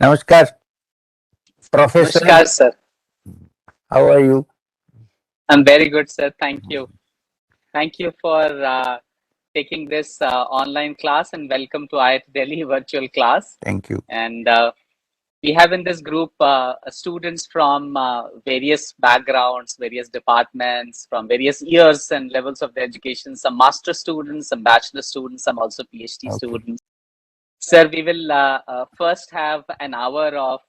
Namaskar, Professor. Namaskar, sir. How are you? I'm very good, sir. Thank you. Thank you for taking this online class and welcome to IIT Delhi virtual class. Thank you. And we have in this group students from various backgrounds, various departments, from various years and levels of the education, some master students, some bachelor students, some also PhD Okay. students. Sir, we will first have an hour of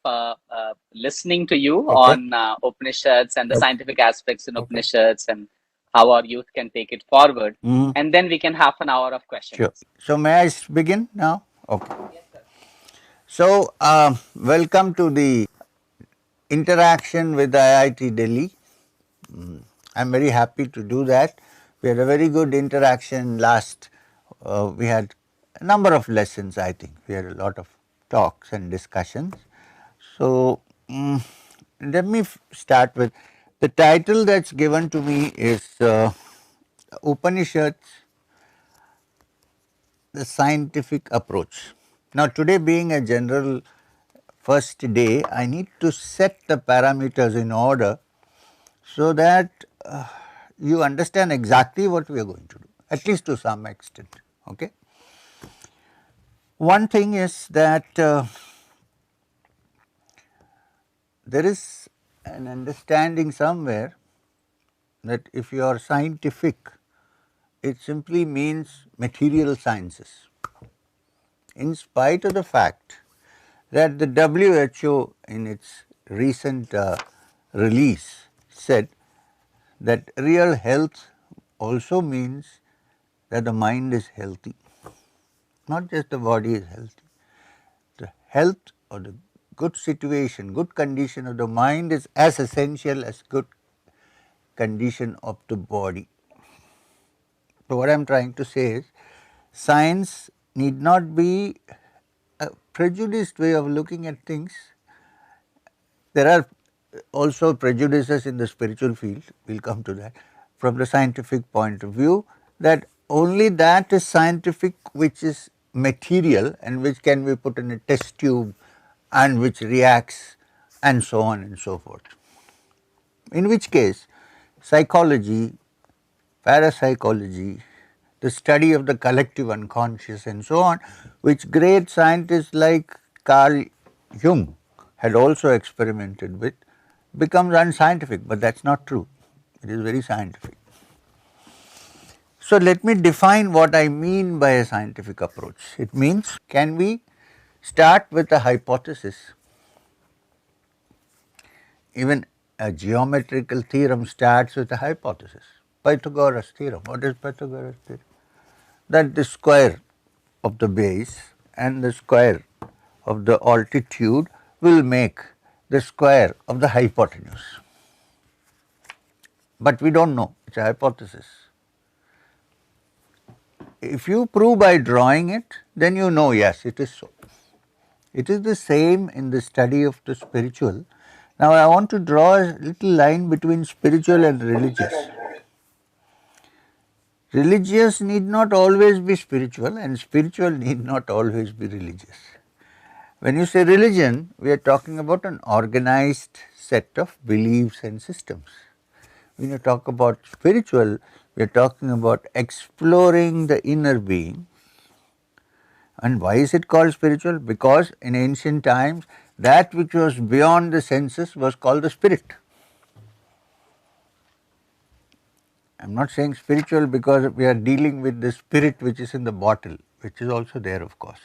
listening to you Okay. on Upanishads and the Okay. scientific aspects in Okay. Upanishads and how our youth can take it forward. Mm, And then we can have an hour of sure. questions. So, may I begin now? Okay. So, welcome to the interaction with IIT Delhi. I'm very happy to do that. We had a very good interaction last. We had a number of lessons, I think. We had a lot of talks and discussions. So, let me start with the title that's given to me is Upanishads, the scientific approach. Now, today being a general first day, I need to set the parameters in order so that you understand exactly what we are going to do, at least to some extent. Okay. One thing is that there is an understanding somewhere that if you are scientific, it simply means material sciences, in spite of the fact that the WHO in its recent release said that real health also means that the mind is healthy, not just the body is healthy. The health or the good situation, good condition of the mind is as essential as good condition of the body. So, what I am trying to say is science need not be a prejudiced way of looking at things. There are also prejudices in the spiritual field, we will come to that, from the scientific point of view, that only that is scientific which is material and which can be put in a test tube and which reacts and so on and so forth. In which case psychology, parapsychology, the study of the collective unconscious and so on, which great scientists like Carl Jung had also experimented with, becomes unscientific, but that is not true. It is very scientific. So, let me define what I mean by a scientific approach. It means, can we start with a hypothesis? Even a geometrical theorem starts with a hypothesis. Pythagoras theorem. What is Pythagoras theorem? That the square of the base and the square of the altitude will make the square of the hypotenuse. But we do not know, it is a hypothesis. If you prove by drawing it, then you know, yes, it is so. It is the same in the study of the spiritual. Now, I want to draw a little line between spiritual and religious. Religious need not always be spiritual and spiritual need not always be religious. When you say religion, we are talking about an organized set of beliefs and systems. When you talk about spiritual, we are talking about exploring the inner being. And why is it called spiritual? Because in ancient times, that which was beyond the senses was called the spirit. I am not saying spiritual because we are dealing with the spirit which is in the bottle, which is also there, of course.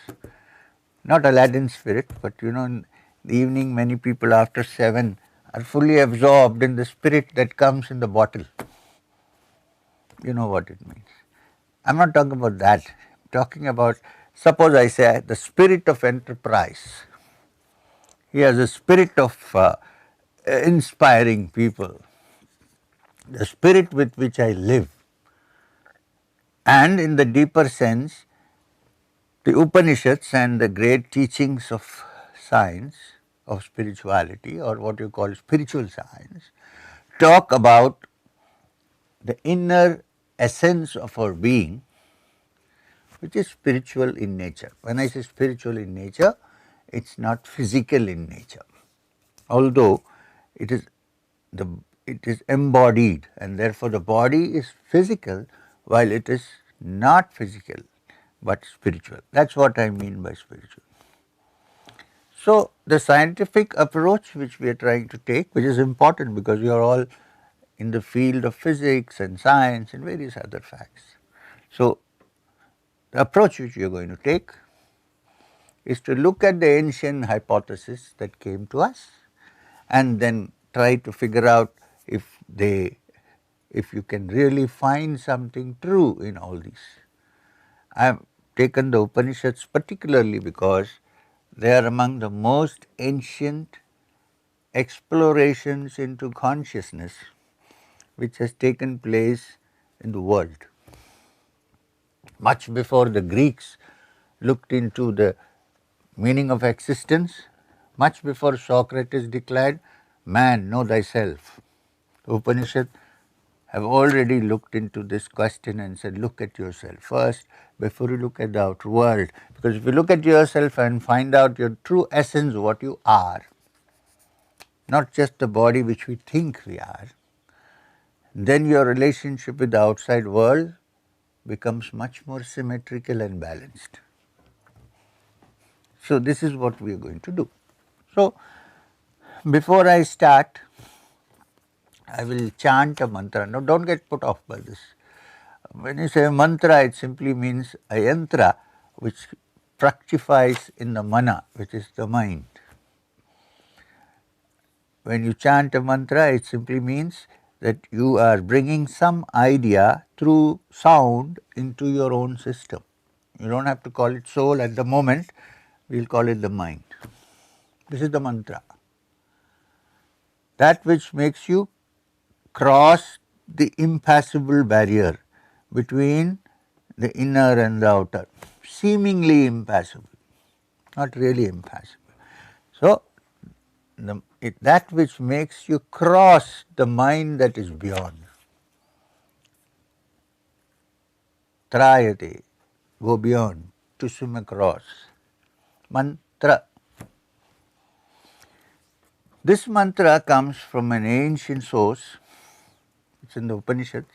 Not Aladdin's spirit, but in the evening many people after 7 are fully absorbed in the spirit that comes in the bottle. You know what it means. I am not talking about that. I am talking about, suppose I say the spirit of enterprise. He has a spirit of inspiring people, the spirit with which I live. And in the deeper sense, the Upanishads and the great teachings of science, of spirituality, or what you call spiritual science, talk about the inner essence of our being, which is spiritual in nature. When I say spiritual in nature, it's not physical in nature, although it is it is embodied, and therefore the body is physical while it is not physical but spiritual. That's what I mean by spiritual. So the scientific approach which we are trying to take, which is important because we are all in the field of physics and science and various other facts. So the approach which we are going to take is to look at the ancient hypotheses that came to us and then try to figure out if you can really find something true in all these. I have taken the Upanishads particularly because they are among the most ancient explorations into consciousness which has taken place in the world. Much before the Greeks looked into the meaning of existence, much before Socrates declared, "Man, know thyself." The Upanishads have already looked into this question and said, look at yourself first before you look at the outer world. Because if you look at yourself and find out your true essence, what you are, not just the body which we think we are, then your relationship with the outside world becomes much more symmetrical and balanced. So this is what we are going to do. So before I start, I will chant a mantra. Now don't get put off by this. When you say mantra, it simply means a yantra which fructifies in the mana, which is the mind. When you chant a mantra, it simply means that you are bringing some idea through sound into your own system. You don't have to call it soul at the moment, we'll call it the mind. This is the mantra. That which makes you cross the impassable barrier between the inner and the outer, seemingly impassable, not really impassable. So, that which makes you cross the mind that is beyond. Trayate, go beyond, to swim across. Mantra. This mantra comes from an ancient source. It's in the Upanishads.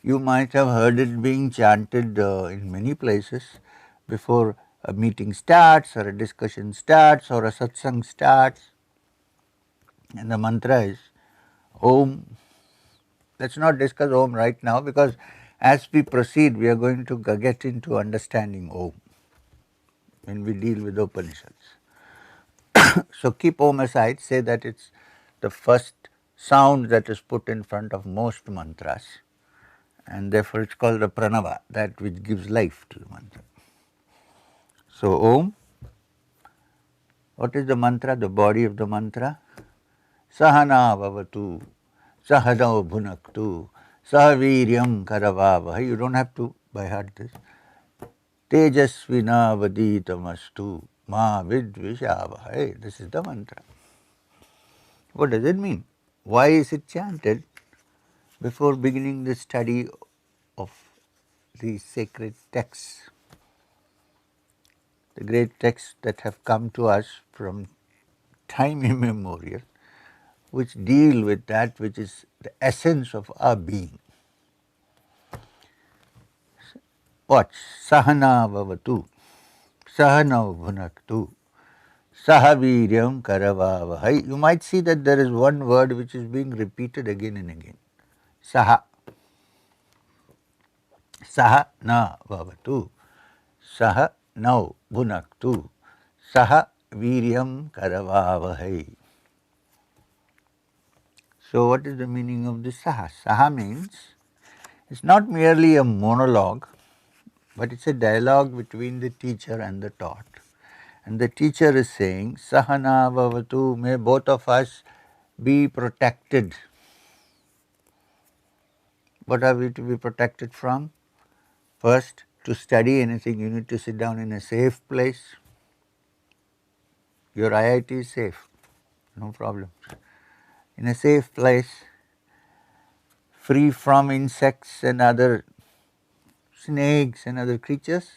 You might have heard it being chanted in many places before a meeting starts or a discussion starts or a satsang starts. And the mantra is Om. Let's not discuss Om right now because as we proceed we are going to get into understanding Om when we deal with Upanishads. So keep Om aside, say that it's the first sound that is put in front of most mantras, and therefore it's called the pranava, that which gives life to the mantra. So Om, what is the mantra, the body of the mantra? Sahana bhavatu, sahadao bhunaktu, sahaviryam karavavaha. You don't have to by heart this. Tejasvina vaditamastu ma vidvishavahai. This is the mantra. What does it mean? Why is it chanted before beginning the study of these sacred texts? The great texts that have come to us from time immemorial, which deal with that which is the essence of our being. What? Sahana bhavatu, sahanau bhunaktu, sahaviryam karavavahai. You might see that there is one word which is being repeated again and again. Saha. Saha na bhavatu, saha nau bhunaktu, saha viryam karavavahai. So what is the meaning of this saha? Saha means it's not merely a monologue, but it's a dialogue between the teacher and the taught. And the teacher is saying, Sahana bhavatu, may both of us be protected. What are we to be protected from? First, to study anything, you need to sit down in a safe place. Your IIT is safe, no problem. In a safe place, free from insects and other snakes and other creatures,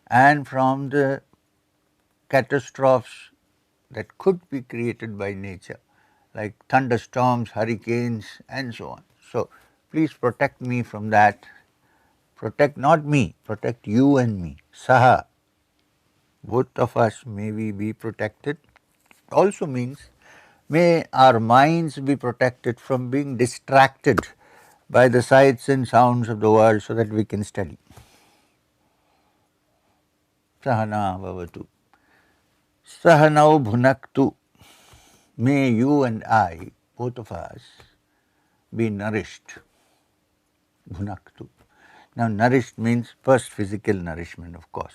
and from the catastrophes that could be created by nature, like thunderstorms, hurricanes, and so on. So please protect me from that. Protect not me, protect you and me. Saha, both of us may we be protected. Also means may our minds be protected from being distracted by the sights and sounds of the world so that we can study. Sahana bhavatu. Sahanau bhunaktu. May you and I, both of us, be nourished. Bhunaktu. Now, nourished means first physical nourishment, of course.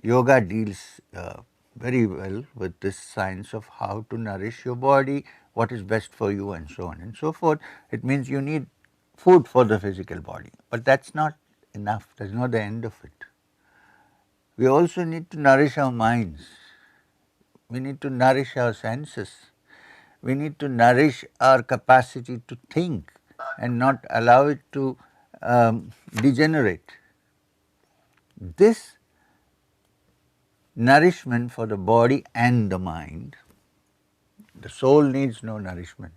Yoga deals very well with this science of how to nourish your body, what is best for you, and so on and so forth. It means you need food for the physical body, but that's not enough. That's not the end of it. We also need to nourish our minds. We need to nourish our senses. We need to nourish our capacity to think and not allow it to degenerate. This nourishment for the body and the mind, the soul needs no nourishment.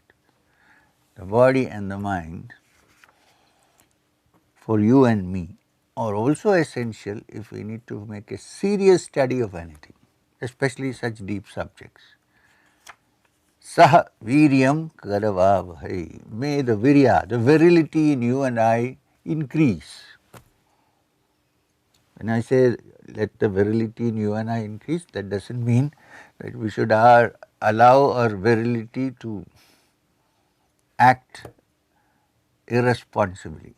The body and the mind, for you and me, are also essential if we need to make a serious study of anything, especially such deep subjects. Saha viryam karavavahai. May the virya, the virility in you and I increase. When I say let the virility in you and I increase, that doesn't mean that we should allow our virility to act irresponsibly.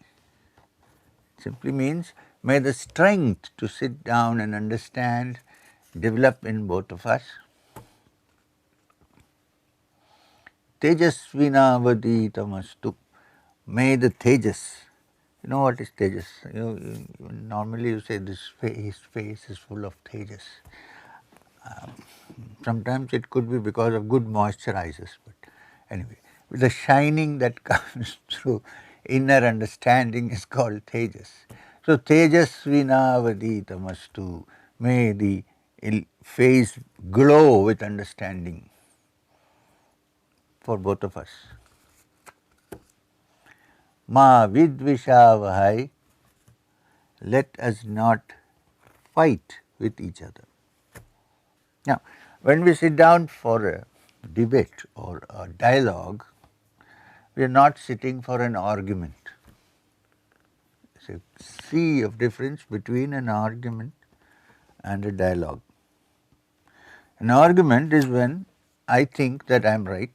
It simply means may the strength to sit down and understand develop in both of us. Tejasvina tamastu. May the tejas. You know what is tejas? Normally you say this his face is full of tejas. Sometimes it could be because of good moisturizers, but anyway, the shining that comes through inner understanding is called tejas. So tejasvina tamastu. May the face glow with understanding for both of us. Ma vidvishavahai. Let us not fight with each other. Now, when we sit down for a debate or a dialogue, we are not sitting for an argument. There's a sea of difference between an argument and a dialogue. An argument is when I think that I am right,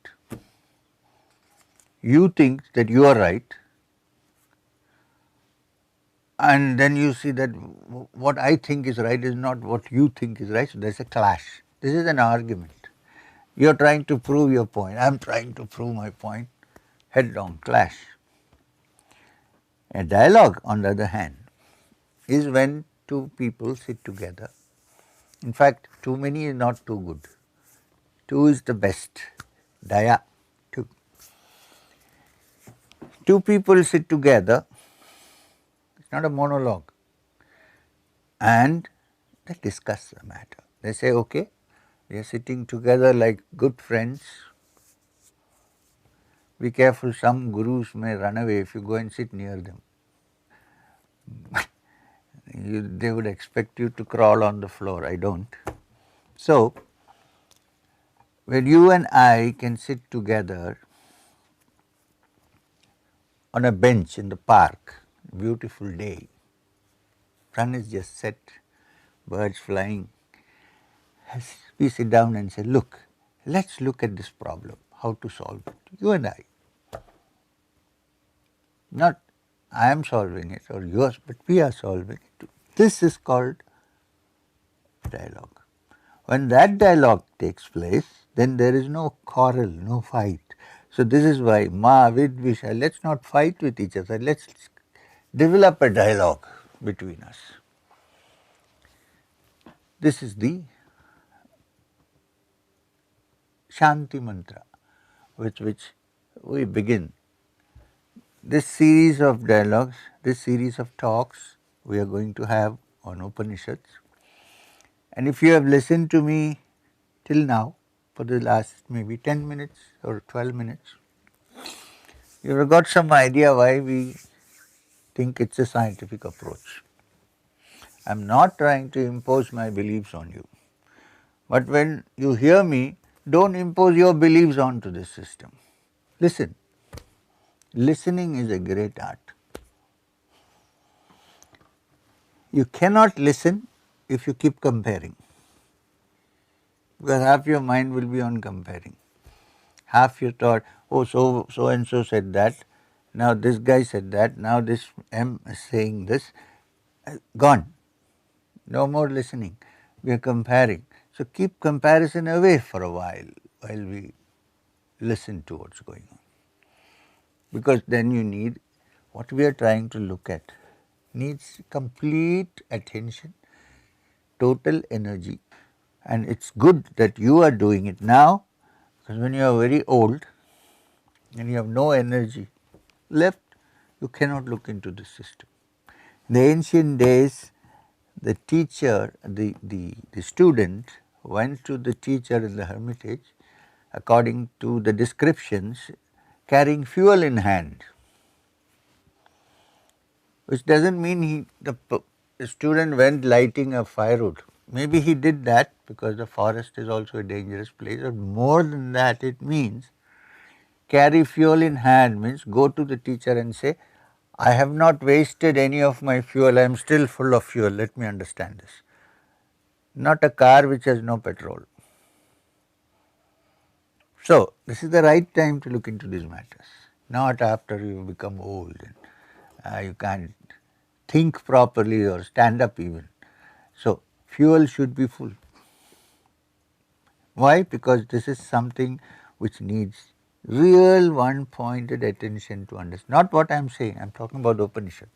you think that you are right, and then you see that what I think is right is not what you think is right, so there's a clash. This is an argument. You are trying to prove your point, I am trying to prove my point, head-on clash. A dialogue, on the other hand, is when two people sit together. In fact, too many is not too good. Two is the best. Daya, two. Two people sit together, it's not a monologue, and they discuss the matter. They say, okay, we are sitting together like good friends. Be careful, some gurus may run away if you go and sit near them. They would expect you to crawl on the floor. I don't. So, when you and I can sit together on a bench in the park, beautiful day, sun is just set, birds flying, we sit down and say, look, let's look at this problem, how to solve it. You and I. Not I am solving it or yours, but we are solving it. This is called dialogue. When that dialogue takes place, then there is no quarrel, no fight. So this is why ma vidvisha, let's not fight with each other, let's develop a dialogue between us. This is the shanti mantra with which we begin this series of dialogues, this series of talks we are going to have on Upanishads. And if you have listened to me till now for the last maybe 10 minutes or 12 minutes, you have got some idea why we think it's a scientific approach. I'm not trying to impose my beliefs on you. But when you hear me, don't impose your beliefs onto this system. Listen. Listening is a great art. You cannot listen if you keep comparing, because half your mind will be on comparing. Half your thought, oh, so and so said that, now this guy said that, now this M is saying this, gone. No more listening. We are comparing. So keep comparison away for a while we listen to what's going on. Because then you need, what we are trying to look at needs complete attention, total energy. And it's good that you are doing it now, because when you are very old and you have no energy left, you cannot look into the system. In the ancient days, the teacher, the student went to the teacher in the hermitage, according to the descriptions, carrying fuel in hand, which doesn't mean the student went lighting a firewood. Maybe he did that because the forest is also a dangerous place, but more than that, it means carry fuel in hand means go to the teacher and say, I have not wasted any of my fuel, I am still full of fuel, let me understand this. Not a car which has no petrol. So, this is the right time to look into these matters, not after you become old and you can't think properly or stand up even. So, fuel should be full. Why? Because this is something which needs real one-pointed attention to understand. Not what I am saying, I am talking about the Upanishad.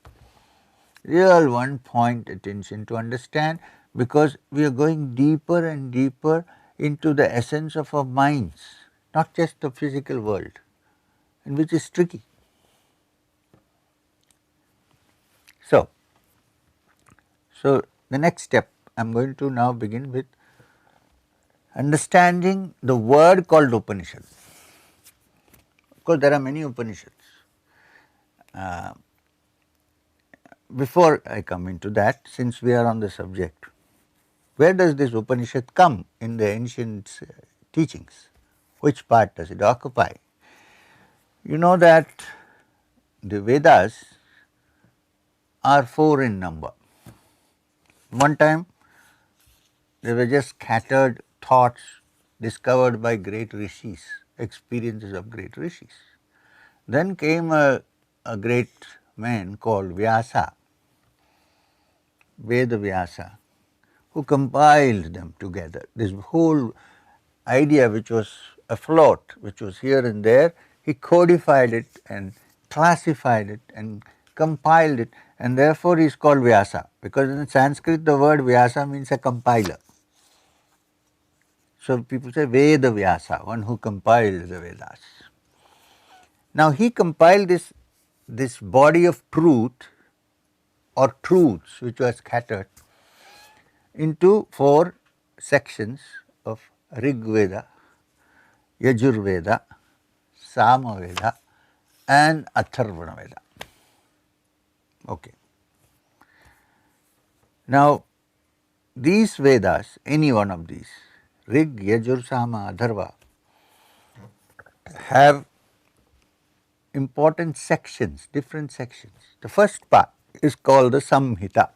Real one-point attention to understand, because we are going deeper and deeper into the essence of our minds, not just the physical world, and which is tricky. So the next step, I am going to now begin with understanding the word called Upanishad. Of course, there are many Upanishads. Before I come into that, since we are on the subject, where does this Upanishad come in the ancient teachings? Which part does it occupy? You know that the Vedas are 4 in number. One time, they were just scattered thoughts discovered by great rishis, experiences of great rishis. Then came a great man called Vyasa, Veda Vyasa, who compiled them together. This whole idea which was afloat, which was here and there, he codified it and classified it and compiled it, and therefore he is called Vyasa, because in Sanskrit the word Vyasa means a compiler. So people say Veda Vyasa, one who compiled the Vedas. Now he compiled this body of truth or truths which were scattered into 4 sections of Rig Veda, Yajur Veda, Sama Veda and Atharvana Veda. Okay. Now these Vedas, any one of these, Rig, Yajur, Sama, Atharva, have important sections, different sections. The first part is called the Samhita.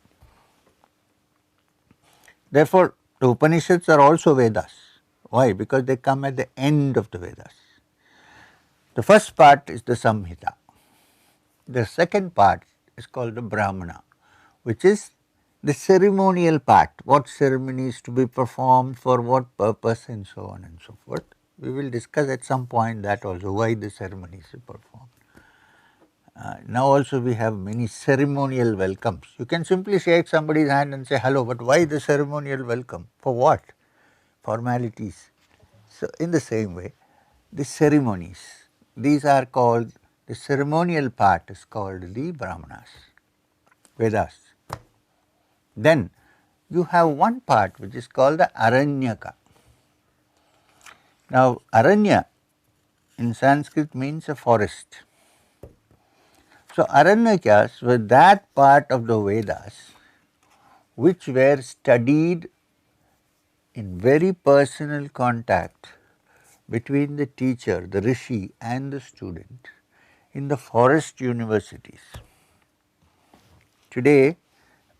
Therefore, the Upanishads are also Vedas. Why? Because they come at the end of the Vedas. The first part is the Samhita. The second part is called the Brahmana, which is the ceremonial part, what ceremonies to be performed, for what purpose, and so on and so forth. We will discuss at some point that also, why the ceremonies are performed. Now also we have many ceremonial welcomes. You can simply shake somebody's hand and say hello, but why the ceremonial welcome? For what? Formalities. So in the same way, the ceremonies, these are called, the ceremonial part is called the Brahmanas, Vedas. Then you have one part which is called the Aranyaka. Now, Aranya in Sanskrit means a forest. So, Aranyakas were that part of the Vedas which were studied in very personal contact between the teacher, the rishi, and the student in the forest universities. Today,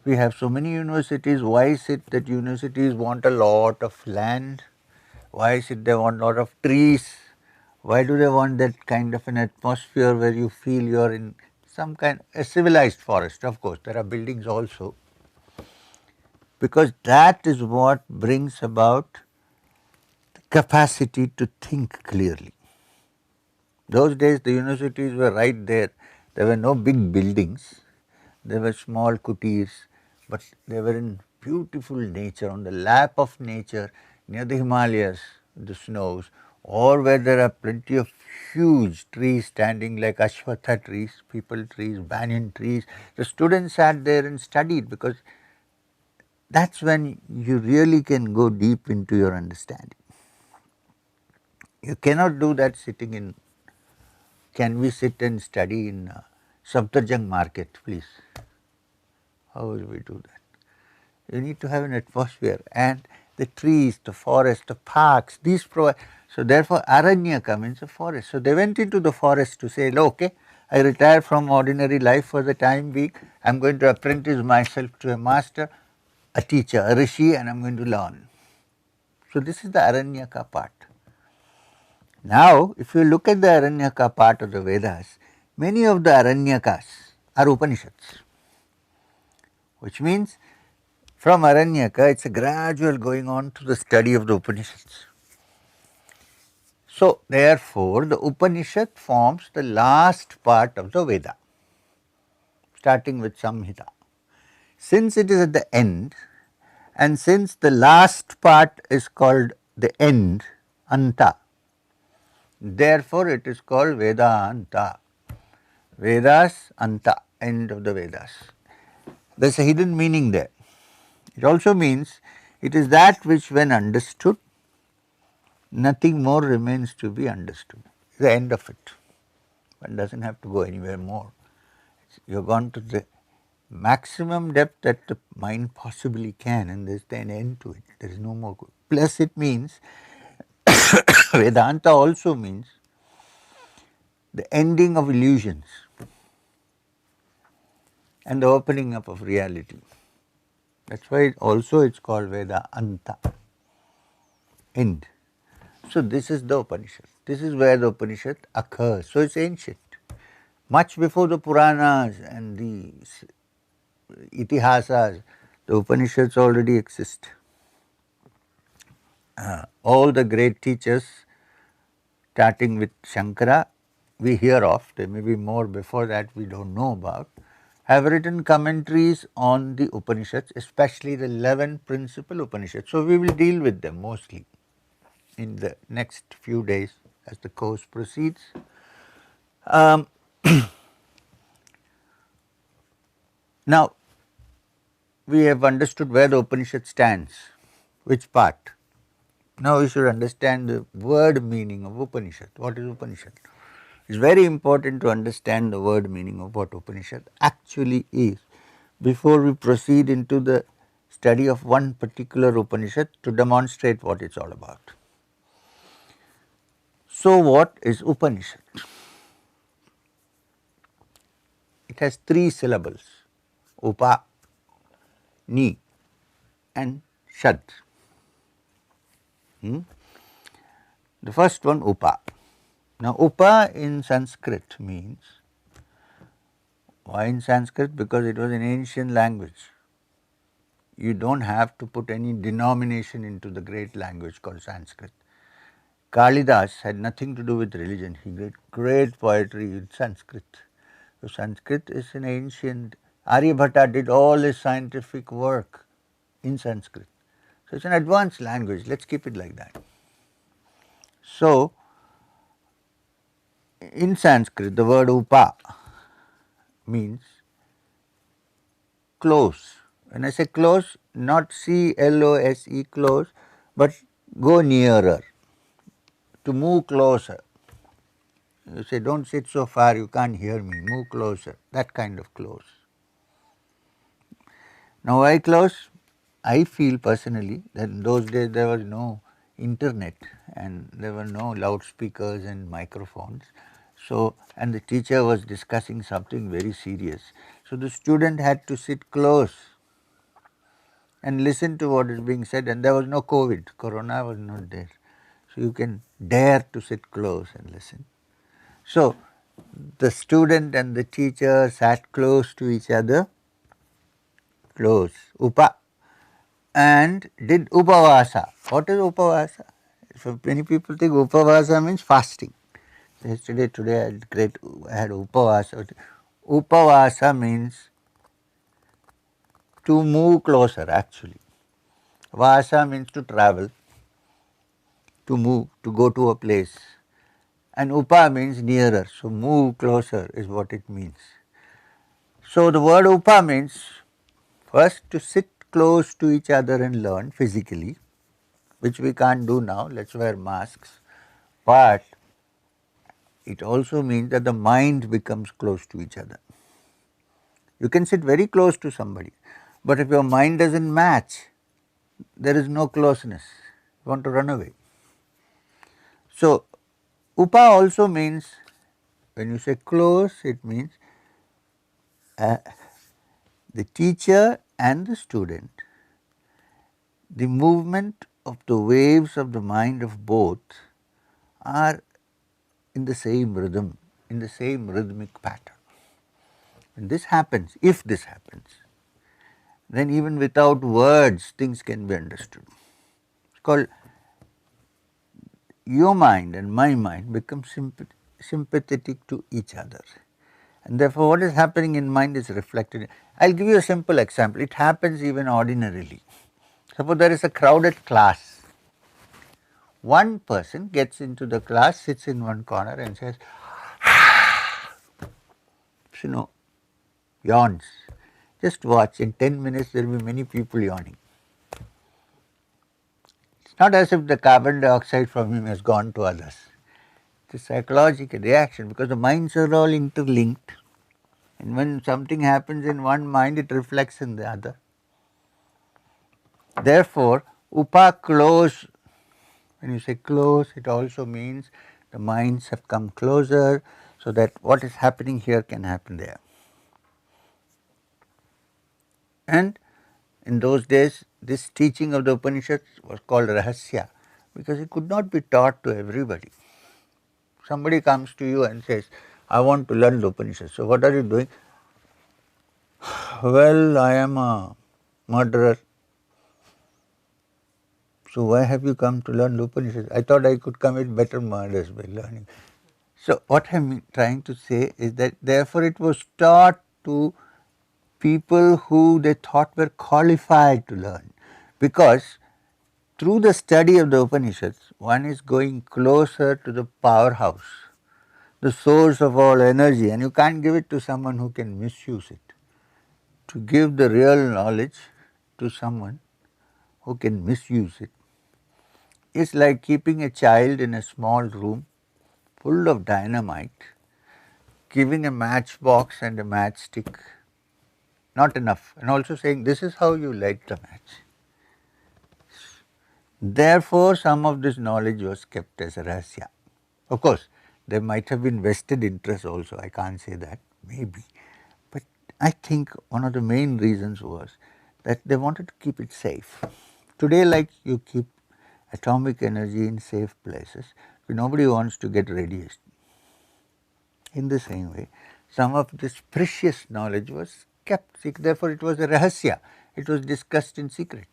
we have so many universities. Why is it that universities want a lot of land? Why is it they want a lot of trees? Why do they want that kind of an atmosphere where you feel you are in some kind a civilized forest? Of course, there are buildings also, because that is what brings about the capacity to think clearly. Those days the universities were right there. There were no big buildings. There were small kutis, but they were in beautiful nature, on the lap of nature, near the Himalayas, the snows, or where there are plenty of huge trees standing like Ashwatha trees, people trees, banyan trees. The students sat there and studied, because that's when you really can go deep into your understanding. You cannot do that sitting in. Can we sit and study in Safdarjung market, please? How will we do that? You need to have an atmosphere, and the trees, the forest, the parks, these provide. So therefore, Aranyaka means a forest. So they went into the forest to say, okay, I retire from ordinary life for the time being. I am going to apprentice myself to a master, a teacher, a rishi, and I am going to learn. So this is the Aranyaka part. Now, if you look at the Aranyaka part of the Vedas, many of the Aranyakas are Upanishads, which means from Aranyaka it's a gradual going on to the study of the Upanishads. So, therefore, the Upanishad forms the last part of the Veda, starting with Samhita. Since it is at the end, and since the last part is called the end, Anta, therefore it is called Vedanta. Vedas, Anta, end of the Vedas. There is a hidden meaning there. It also means it is that which, when understood, nothing more remains to be understood. The end of it. One doesn't have to go anywhere more. You have gone to the maximum depth that the mind possibly can, and there is an end to it. There is no more. Plus, it means Vedanta also means the ending of illusions and the opening up of reality. That's why also it's called Veda Anta, end. So this is the Upanishad. This is where the Upanishad occurs. So it's ancient. Much before the Puranas and the Itihasas, the Upanishads already exist. All the great teachers, starting with Shankara, we hear of, there may be more before that we don't know about, have written commentaries on the Upanishads, especially the 11 principal Upanishads. So we will deal with them mostly in the next few days as the course proceeds. Now, we have understood where the Upanishad stands, which part. Now we should understand the word meaning of Upanishad. What is Upanishad? It is very important to understand the word meaning of what Upanishad actually is before we proceed into the study of one particular Upanishad to demonstrate what it's all about. So what is Upanishad? It has 3 syllables, Upa, Ni and Shad. The first one, Upa. Now, Upa in Sanskrit means, why in Sanskrit? Because it was an ancient language. You don't have to put any denomination into the great language called Sanskrit. Kalidas had nothing to do with religion. He did great poetry in Sanskrit. So Sanskrit is an ancient, Aryabhatta did all his scientific work in Sanskrit. So it's an advanced language, let's keep it like that. So in Sanskrit the word Upa means close, When I say close, not C-L-O-S-E, close, but go nearer, to move closer. You say, don't sit so far, you can't hear me, move closer, that kind of close. Now why close? I feel personally that in those days there was no internet and there were no loudspeakers and microphones. So, and the teacher was discussing something very serious. So the student had to sit close and listen to what is being said, and there was no COVID, Corona was not there. So you can dare to sit close and listen. So the student and the teacher sat close to each other, close, upa, and did upavasa. What is upavasa? So many people think upavasa means fasting. Today I had upavasa. Upavasa means to move closer actually. Vasa means to travel, to move, to go to a place. And upa means nearer, so move closer is what it means. So the word upa means first to sit close to each other and learn physically, which we can't do now, let's wear masks. But it also means that the mind becomes close to each other. You can sit very close to somebody, but if your mind doesn't match, there is no closeness. You want to run away. So, upa also means, when you say close, it means the teacher and the student, the movement of the waves of the mind of both are in the same rhythm, in the same rhythmic pattern. When this happens, if this happens, then even without words things can be understood. It's called your mind and my mind become sympathetic to each other. And therefore what is happening in mind is reflected. I'll give you a simple example. It happens even ordinarily. Suppose there is a crowded class. One person gets into the class, sits in one corner and says, yawns. Just watch, in 10 minutes there will be many people yawning. It's not as if the carbon dioxide from him has gone to others. It's a psychological reaction because the minds are all interlinked, and when something happens in one mind, it reflects in the other. Therefore, upa close, when you say close, it also means the minds have come closer so that what is happening here can happen there. And in those days, this teaching of the Upanishads was called rahasya because it could not be taught to everybody. Somebody comes to you and says, I want to learn the Upanishads. So what are you doing? Well, I am a murderer. So why have you come to learn the Upanishads? I thought I could commit better murders by learning. So what I am trying to say is that therefore it was taught to people who they thought were qualified to learn, because through the study of the Upanishads, one is going closer to the powerhouse, the source of all energy, and you can't give it to someone who can misuse it. To give the real knowledge to someone who can misuse it is like keeping a child in a small room full of dynamite, giving a matchbox and a matchstick, not enough, and also saying this is how you light the match. Therefore, some of this knowledge was kept as a rahasya. Of course, there might have been vested interest also, I can't say that, maybe. But I think one of the main reasons was that they wanted to keep it safe. Today, like you keep atomic energy in safe places, nobody wants to get radiation. In the same way, some of this precious knowledge was kept secret, therefore it was a rahasya, it was discussed in secret.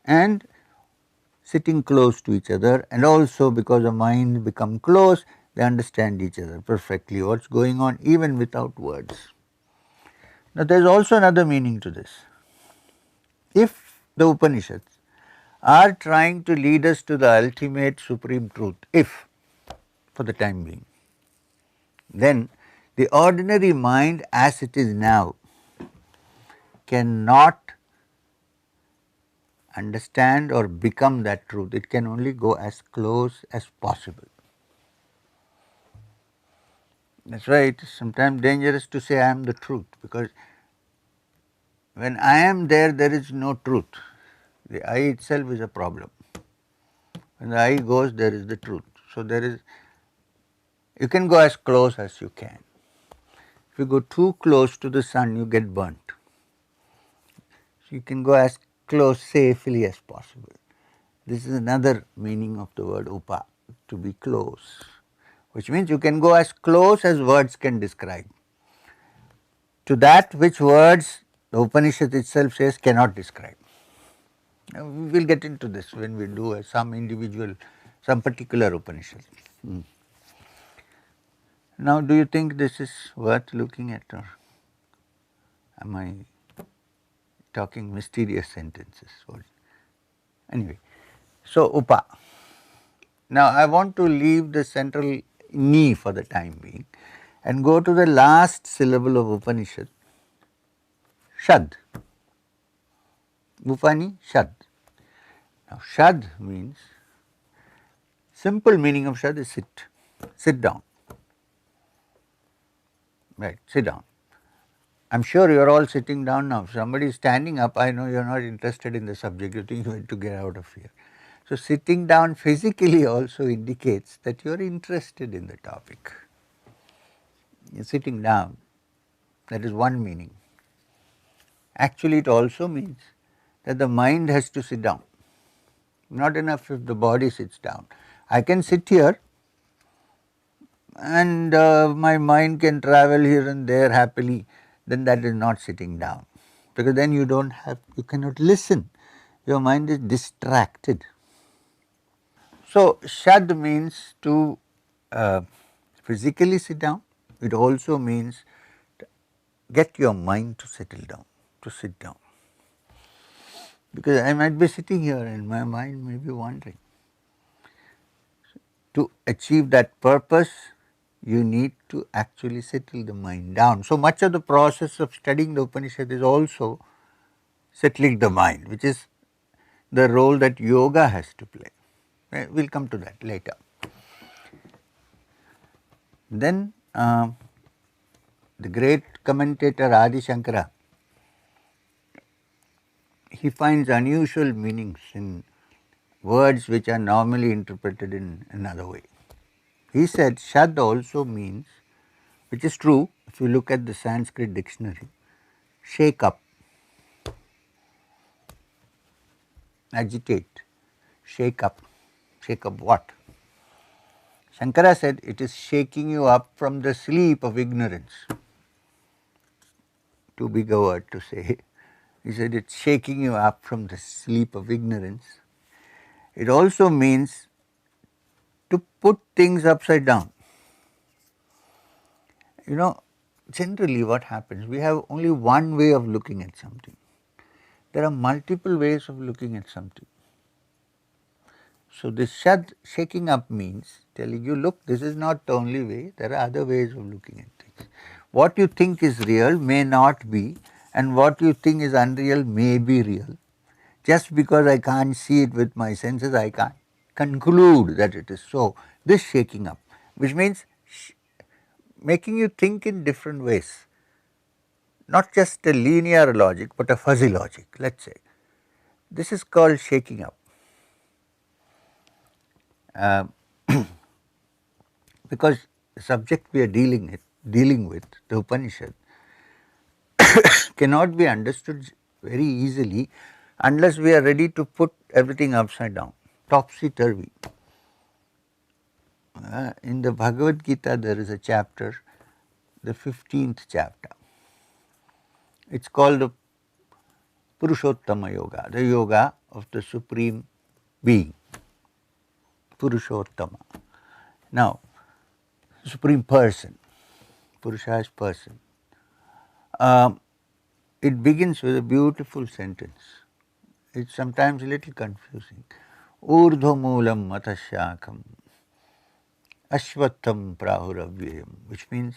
And sitting close to each other, and also because the mind become close, they understand each other perfectly, what's going on even without words. Now there is also another meaning to this. If the Upanishads are trying to lead us to the ultimate supreme truth, if, for the time being, then the ordinary mind as it is now cannot understand or become that truth. It can only go as close as possible. That's why it is sometimes dangerous to say I am the truth, because when I am there, there is no truth. The I itself is a problem. When the I goes, there is the truth. So there is, you can go as close as you can. If you go too close to the sun, you get burnt. So you can go as close safely as possible. This is another meaning of the word upa, to be close, which means you can go as close as words can describe, to that which words the Upanishad itself says cannot describe. Now, we will get into this when we do some individual, some particular Upanishad. Now, do you think this is worth looking at, or am I talking mysterious sentences? Anyway, so upa. Now, I want to leave the central ni for the time being and go to the last syllable of Upanishad, shad. Upanishad. Now, shad means, simple meaning of shad is sit down. Right, sit down. I am sure you are all sitting down now. If somebody is standing up, I know you are not interested in the subject, you think you want to get out of here. So, sitting down physically also indicates that you are interested in the topic. You are sitting down, that is one meaning. Actually, it also means that the mind has to sit down. Not enough if the body sits down. I can sit here and my mind can travel here and there happily, then that is not sitting down, because then you cannot listen, your mind is distracted. So, shad means to physically sit down, it also means get your mind to settle down, to sit down, because I might be sitting here and my mind may be wandering. To achieve that purpose, you need to actually settle the mind down. So much of the process of studying the Upanishad is also settling the mind, which is the role that yoga has to play. We will come to that later. Then the great commentator Adi Shankara, he finds unusual meanings in words which are normally interpreted in another way. He said shad also means, which is true if you look at the Sanskrit dictionary, shake up, agitate, shake up what? Shankara said it is shaking you up from the sleep of ignorance. Too big a word to say. He said it's shaking you up from the sleep of ignorance. It also means to put things upside down. You know, generally what happens, we have only one way of looking at something. There are multiple ways of looking at something. So, this shad, shaking up, means telling you, look, this is not the only way, there are other ways of looking at things. What you think is real may not be, and what you think is unreal may be real. Just because I can't see it with my senses, I can't conclude that it is so. This shaking up, which means making you think in different ways, not just a linear logic, but a fuzzy logic, let us say. This is called shaking up. Because the subject we are dealing with, the Upanishad, cannot be understood very easily unless we are ready to put everything upside down, topsy-turvy. In the Bhagavad Gita there is a chapter, the 15th chapter. It is called the Purushottama Yoga, the yoga of the Supreme Being, Purushottama. Now, Supreme Person, Purusha is person. It begins with a beautiful sentence. It's sometimes a little confusing. Urdhva moolam matashakam ashvatham prahuravyayam, which means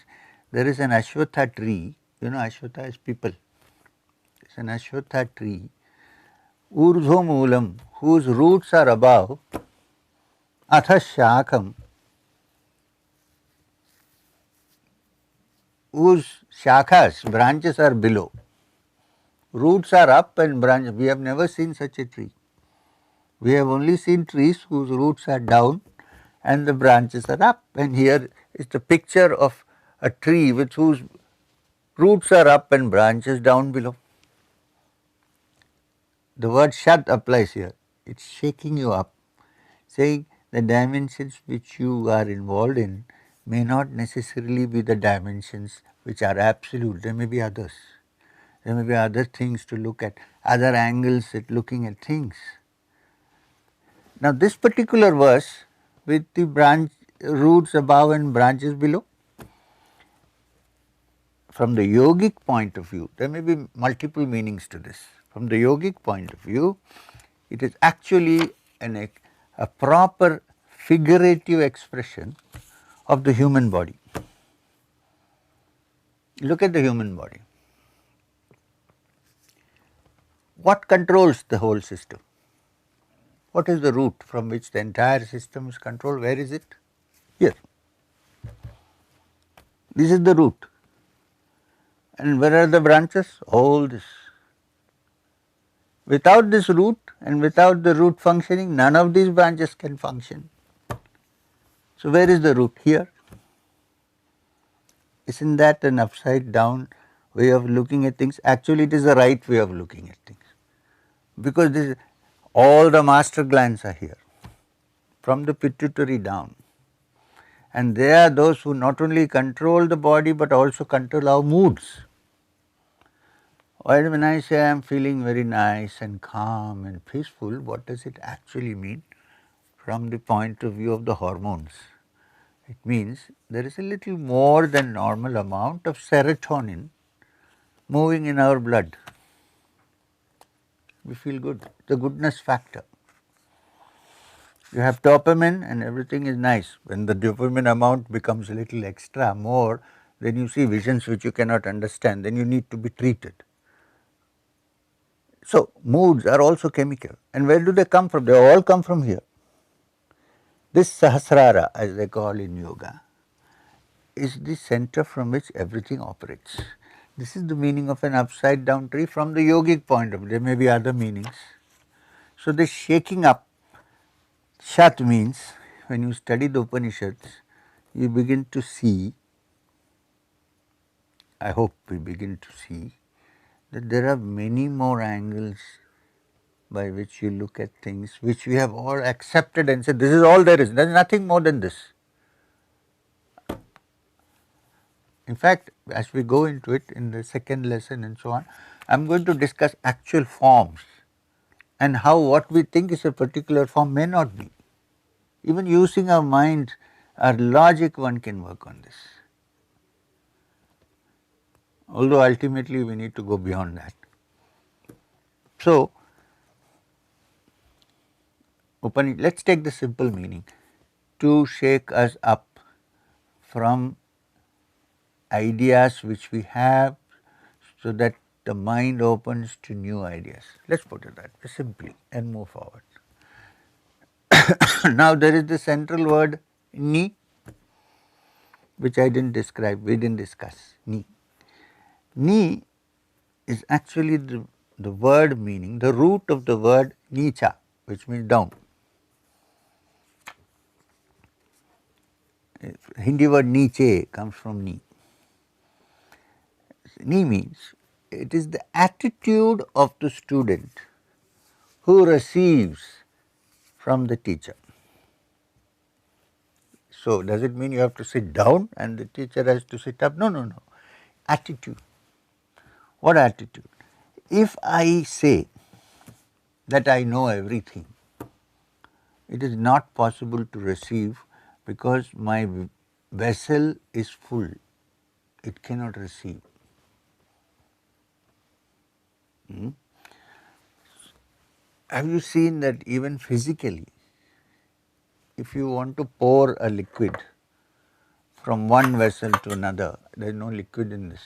there is an ashwatha tree. You know, ashwatha is people. It's an Ashwatha tree. Urdhva moolam, whose roots are above, atha shakam, whose shakhas, branches are below. Roots are up and branches. We have never seen such a tree. We have only seen trees whose roots are down and the branches are up. And here is the picture of a tree with whose roots are up and branches down below. The word shat applies here. It's shaking you up, saying the dimensions which you are involved in may not necessarily be the dimensions which are absolute. There may be others. There may be other things to look at, other angles at looking at things. Now this particular verse with the branch roots above and branches below, from the yogic point of view, there may be multiple meanings to this. From the yogic point of view, it is actually a proper figurative expression of the human body. Look at the human body. What controls the whole system? What is the root from which the entire system is controlled? Where is it? Here. This is the root. And where are the branches? All this. Without this root and without the root functioning, none of these branches can function. So where is the root? Here. Isn't that an upside down way of looking at things? Actually, it is the right way of looking at things. Because this, all the master glands are here, from the pituitary down. And they are those who not only control the body but also control our moods. When I say I am feeling very nice and calm and peaceful, what does it actually mean from the point of view of the hormones? It means there is a little more than normal amount of serotonin moving in our blood. We feel good, the goodness factor. You have dopamine and everything is nice. When the dopamine amount becomes a little extra, more, then you see visions which you cannot understand, then you need to be treated. So, moods are also chemical. And where do they come from? They all come from here. This Sahasrara, as they call in yoga, is the center from which everything operates. This is the meaning of an upside down tree from the yogic point of view. There may be other meanings. So, the shaking up, Shat means, when you study the Upanishads, you begin to see, I hope we begin to see, that there are many more angles by which you look at things, which we have all accepted and said, this is all there is, there is nothing more than this. In fact, as we go into it in the second lesson and so on, I am going to discuss actual forms and how what we think is a particular form may not be. Even using our mind, our logic, one can work on this. Although ultimately we need to go beyond that. So, let us take the simple meaning, to shake us up from ideas which we have so that the mind opens to new ideas. Let us put it that way simply and move forward. Now there is the central word ni, which I didn't describe, we didn't discuss, ni. Ni is actually the word meaning, the root of the word nicha, which means down. Hindi word niche comes from ni. Ni means it is the attitude of the student who receives from the teacher. So, does it mean you have to sit down and the teacher has to sit up? No, no, no. Attitude. What attitude? If I say that I know everything, it is not possible to receive because my vessel is full. It cannot receive. Have you seen that even physically, if you want to pour a liquid from one vessel to another, there is no liquid in this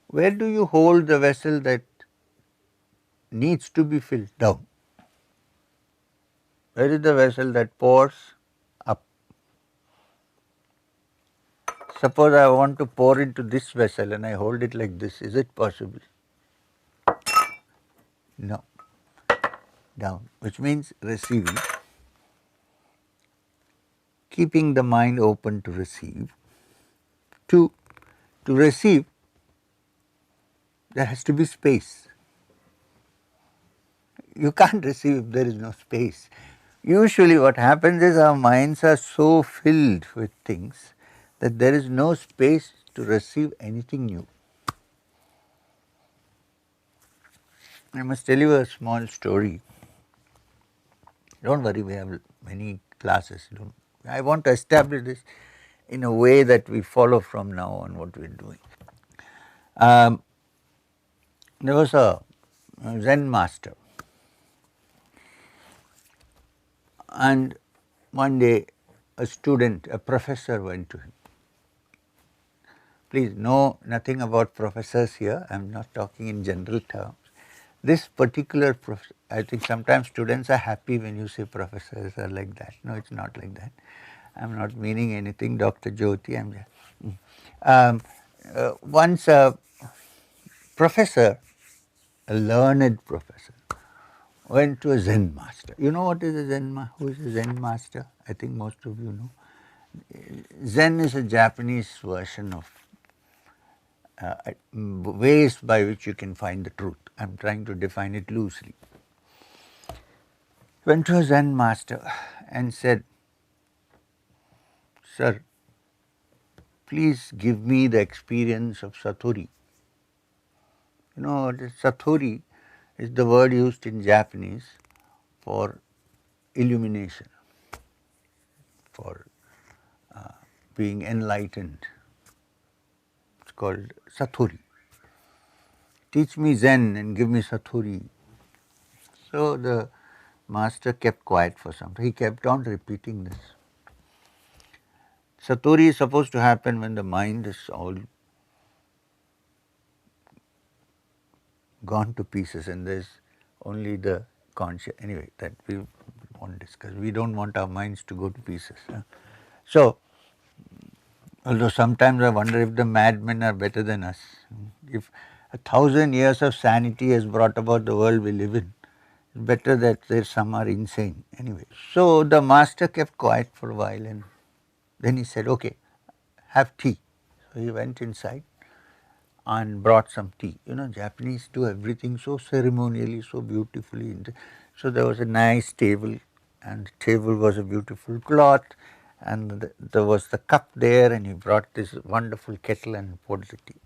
Where do you hold the vessel that needs to be filled? Down. Where is the vessel that pours? Up. Suppose I want to pour into this vessel and I hold it like this, is it possible? No. Down, which means receiving, keeping the mind open to receive. To receive, there has to be space. You can't receive if there is no space. Usually what happens is our minds are so filled with things that there is no space to receive anything new. I must tell you a small story. Don't worry, we have many classes. I want to establish this in a way that we follow from now on what we are doing. There was a Zen master, and one day a student, a professor went to him. Please know nothing about professors here, I am not talking in general terms. This particular professor, I think sometimes students are happy when you say professors are like that. No, it's not like that. I am not meaning anything, Dr. Jyoti. Once a professor, a learned professor, went to a Zen master. You know what is a Zen master? Who is a Zen master? I think most of you know. Zen is a Japanese version of ways by which you can find the truth. I am trying to define it loosely. Went to a Zen master and said, "Sir, please give me the experience of Satori." You know, Satori is the word used in Japanese for illumination, for being enlightened. It's called Satori. Teach me Zen and give me Satori. So the master kept quiet for some time. He kept on repeating this. Satori is supposed to happen when the mind is all gone to pieces and there's only the conscious. Anyway, that we won't discuss. We don't want our minds to go to pieces. So, although sometimes I wonder if the madmen are better than us. If 1,000 years of sanity has brought about the world we live in, it's better that there's some are insane. Anyway, so the master kept quiet for a while and then he said, "Okay, have tea." So he went inside and brought some tea. You know, Japanese do everything so ceremonially, so beautifully. So there was a nice table, and the table was a beautiful cloth, and there was the cup there, and he brought this wonderful kettle and poured the tea.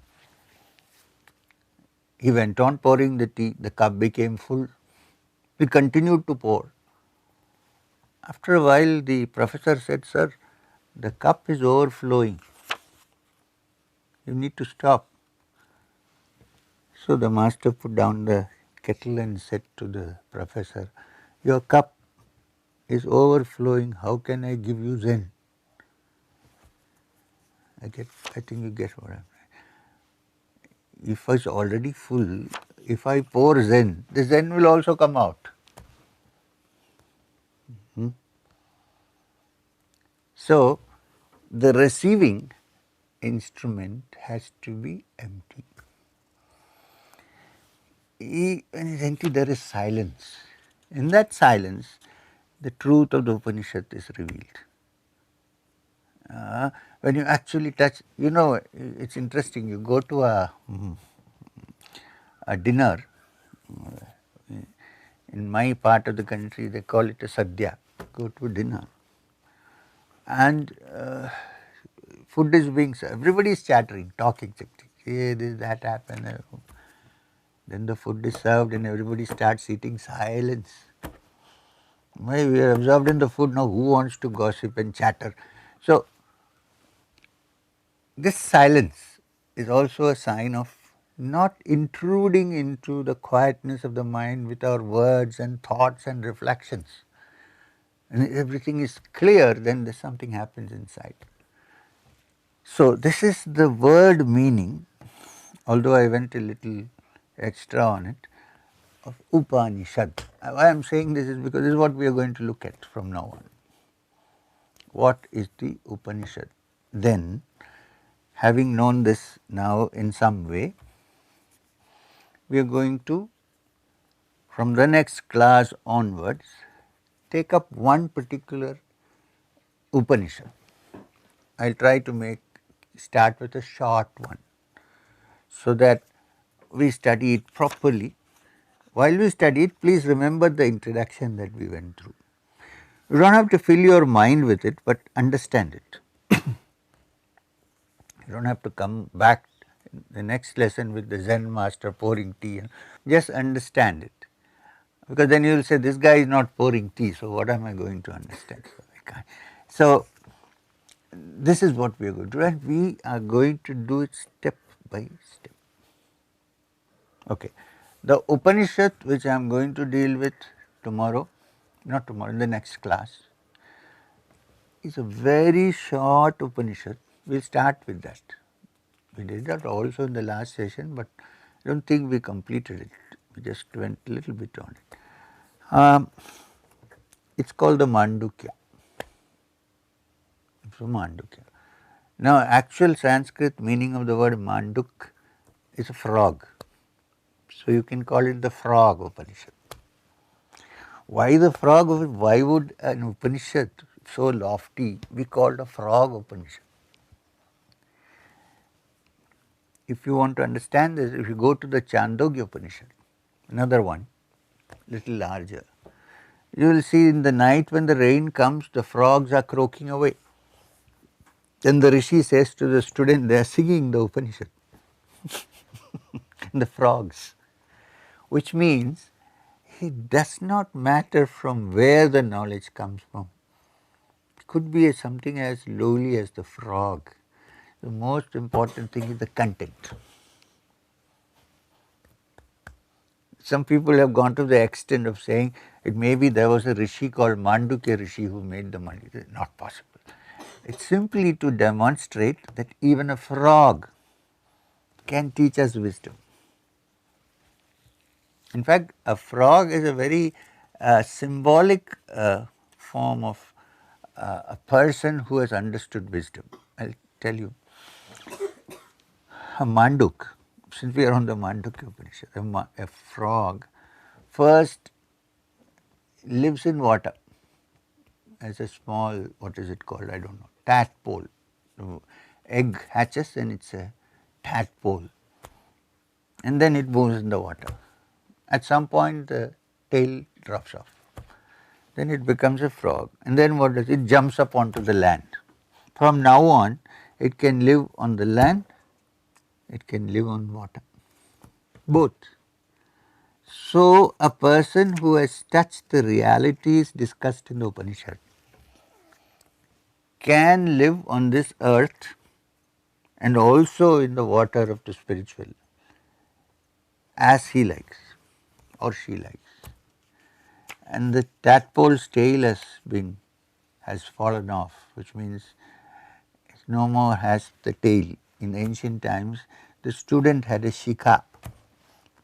He went on pouring the tea, the cup became full. He continued to pour. After a while, the professor said, "Sir, the cup is overflowing. You need to stop." So the master put down the kettle and said to the professor, "Your cup is overflowing. How can I give you Zen?" I think you get what I'm saying. If it's already full, if I pour Zen, the Zen will also come out. So the receiving instrument has to be empty. When it's empty, there is silence. In that silence, the truth of the Upanishad is revealed. When you actually touch, you know, it's interesting. You go to a dinner. In my part of the country, they call it a sadhya. Go to dinner, and food is being served. Everybody is chattering, talking, hey, this, that happened. Then the food is served, and everybody starts eating. Silence. Why we are absorbed in the food now? Who wants to gossip and chatter? So this silence is also a sign of not intruding into the quietness of the mind with our words and thoughts and reflections. And if everything is clear, then there's something happens inside. So this is the word meaning although I went a little extra on it, of Upanishad. Why I am saying this is because this is what we are going to look at from now on. What is the Upanishad? Then, having known this now in some way, we are going to, from the next class onwards, take up one particular Upanishad. I will try to start with a short one so that we study it properly. While we study it, please remember the introduction that we went through. You don't have to fill your mind with it, but understand it. You don't have to come back in the next lesson with the Zen master pouring tea. Just understand it. Because then you will say, this guy is not pouring tea, so what am I going to understand? So this is what we are going to do, and we are going to do it step by step. Okay. The Upanishad which I am going to deal with tomorrow, not tomorrow, in the next class, is a very short Upanishad. We will start with that. We did that also in the last session, but I don't think we completed it. We just went a little bit on it. It's called the Mandukya. It's from Mandukya. Now, actual Sanskrit meaning of the word Manduk is a frog. So you can call it the frog Upanishad. Why the frog? Why would an Upanishad so lofty be called a frog Upanishad? If you want to understand this, if you go to the Chandogya Upanishad, another one, little larger, you will see in the night when the rain comes, the frogs are croaking away. Then the Rishi says to the student, they are singing the Upanishad, the frogs, which means it does not matter from where the knowledge comes from. It could be something as lowly as the frog. The most important thing is the content. Some people have gone to the extent of saying it maybe there was a rishi called Mandukya Rishi who made the Mandukya. Not possible. It's simply to demonstrate that even a frog can teach us wisdom. In fact, a frog is a very symbolic form of a person who has understood wisdom. I'll tell you. A Manduk, since we are on the Mandukya Upanishad, a frog first lives in water as a small, what is it called, I don't know, tadpole. Egg hatches and it's a tadpole, and then it moves in the water. At some point the tail drops off. Then it becomes a frog, and then what does it? Jumps up onto the land. From now on, it can live on the land, it can live on water, both. So, a person who has touched the realities discussed in the Upanishad can live on this earth and also in the water of the spiritual as he likes or she likes. And the tadpole's tail has fallen off, which means it no more has the tail. In ancient times, the student had a shikha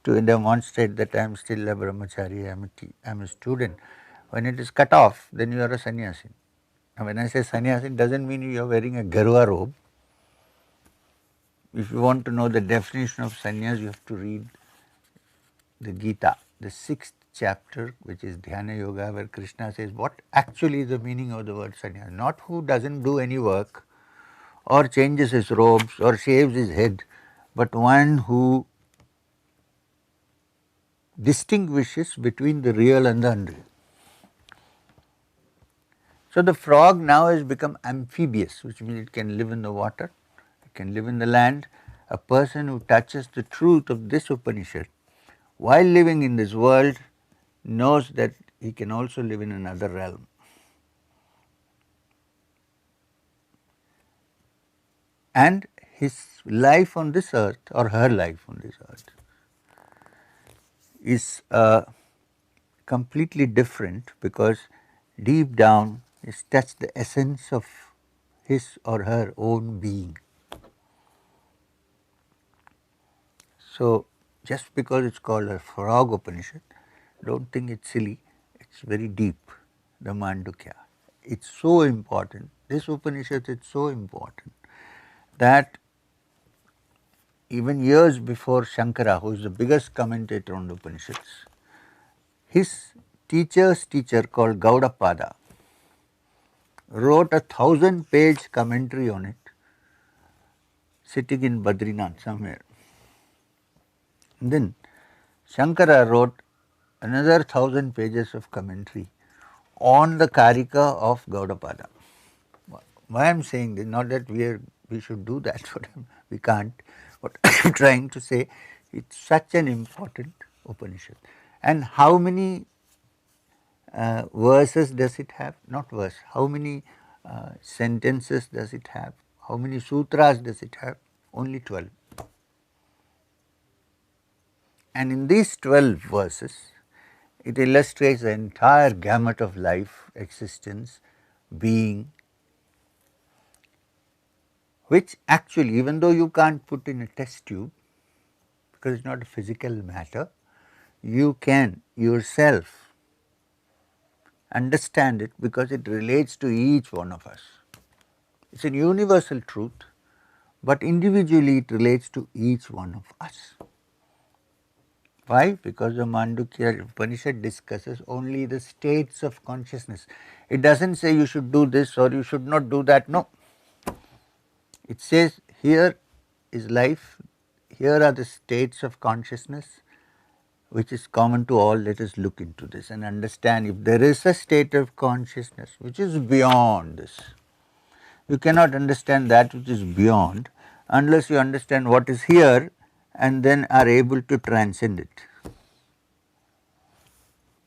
to demonstrate that I am still a brahmachari, I am a student. When it is cut off, then you are a sannyasi. Now, when I say sannyasi, it doesn't mean you are wearing a garwa robe. If you want to know the definition of sannyas, you have to read the Gita, the 6th chapter, which is Dhyana Yoga, where Krishna says what actually is the meaning of the word sannyas. Not who doesn't do any work or changes his robes or shaves his head, but one who distinguishes between the real and the unreal. So the frog now has become amphibious, which means it can live in the water, it can live in the land. A person who touches the truth of this Upanishad while living in this world knows that he can also live in another realm. And his life on this earth, or her life on this earth, is completely different, because deep down he's touched the essence of his or her own being. So just because it's called a frog Upanishad, don't think it's silly, it's very deep, the Mandukya. It's so important, this Upanishad is so important that even years before Shankara, who is the biggest commentator on the Upanishads, his teacher's teacher called Gaudapada wrote a 1,000-page commentary on it, sitting in Badrinath somewhere. And then Shankara wrote another 1,000 pages of commentary on the Karika of Gaudapada. Why I am saying this, not that we should do that, but we can't. What I am trying to say, it's such an important Upanishad. And how many verses does it have? Not verse. How many sentences does it have? How many sutras does it have? Only 12. And in these 12 verses, it illustrates the entire gamut of life, existence, being, which actually, even though you can't put in a test tube, because it's not a physical matter, you can yourself understand it because it relates to each one of us. It's a universal truth, but individually it relates to each one of us. Why? Because the Mandukya Upanishad discusses only the states of consciousness. It doesn't say you should do this or you should not do that. No. It says here is life, here are the states of consciousness which is common to all. Let us look into this and understand if there is a state of consciousness which is beyond this. You cannot understand that which is beyond unless you understand what is here and then are able to transcend it.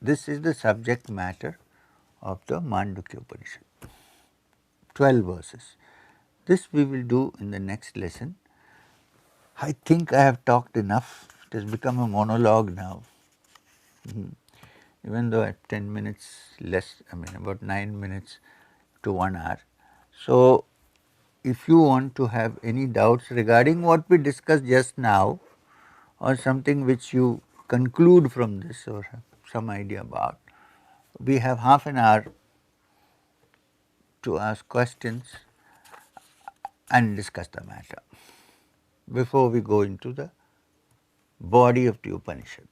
This is the subject matter of the Mandukya Upanishad. 12 verses. This we will do in the next lesson. I think I have talked enough. It has become a monologue now. Even though at 10 minutes less, about 9 minutes to 1 hour. So, if you want to have any doubts regarding what we discussed just now or something which you conclude from this or have some idea about, we have half an hour to ask questions and discuss the matter before we go into the body of the Upanishad.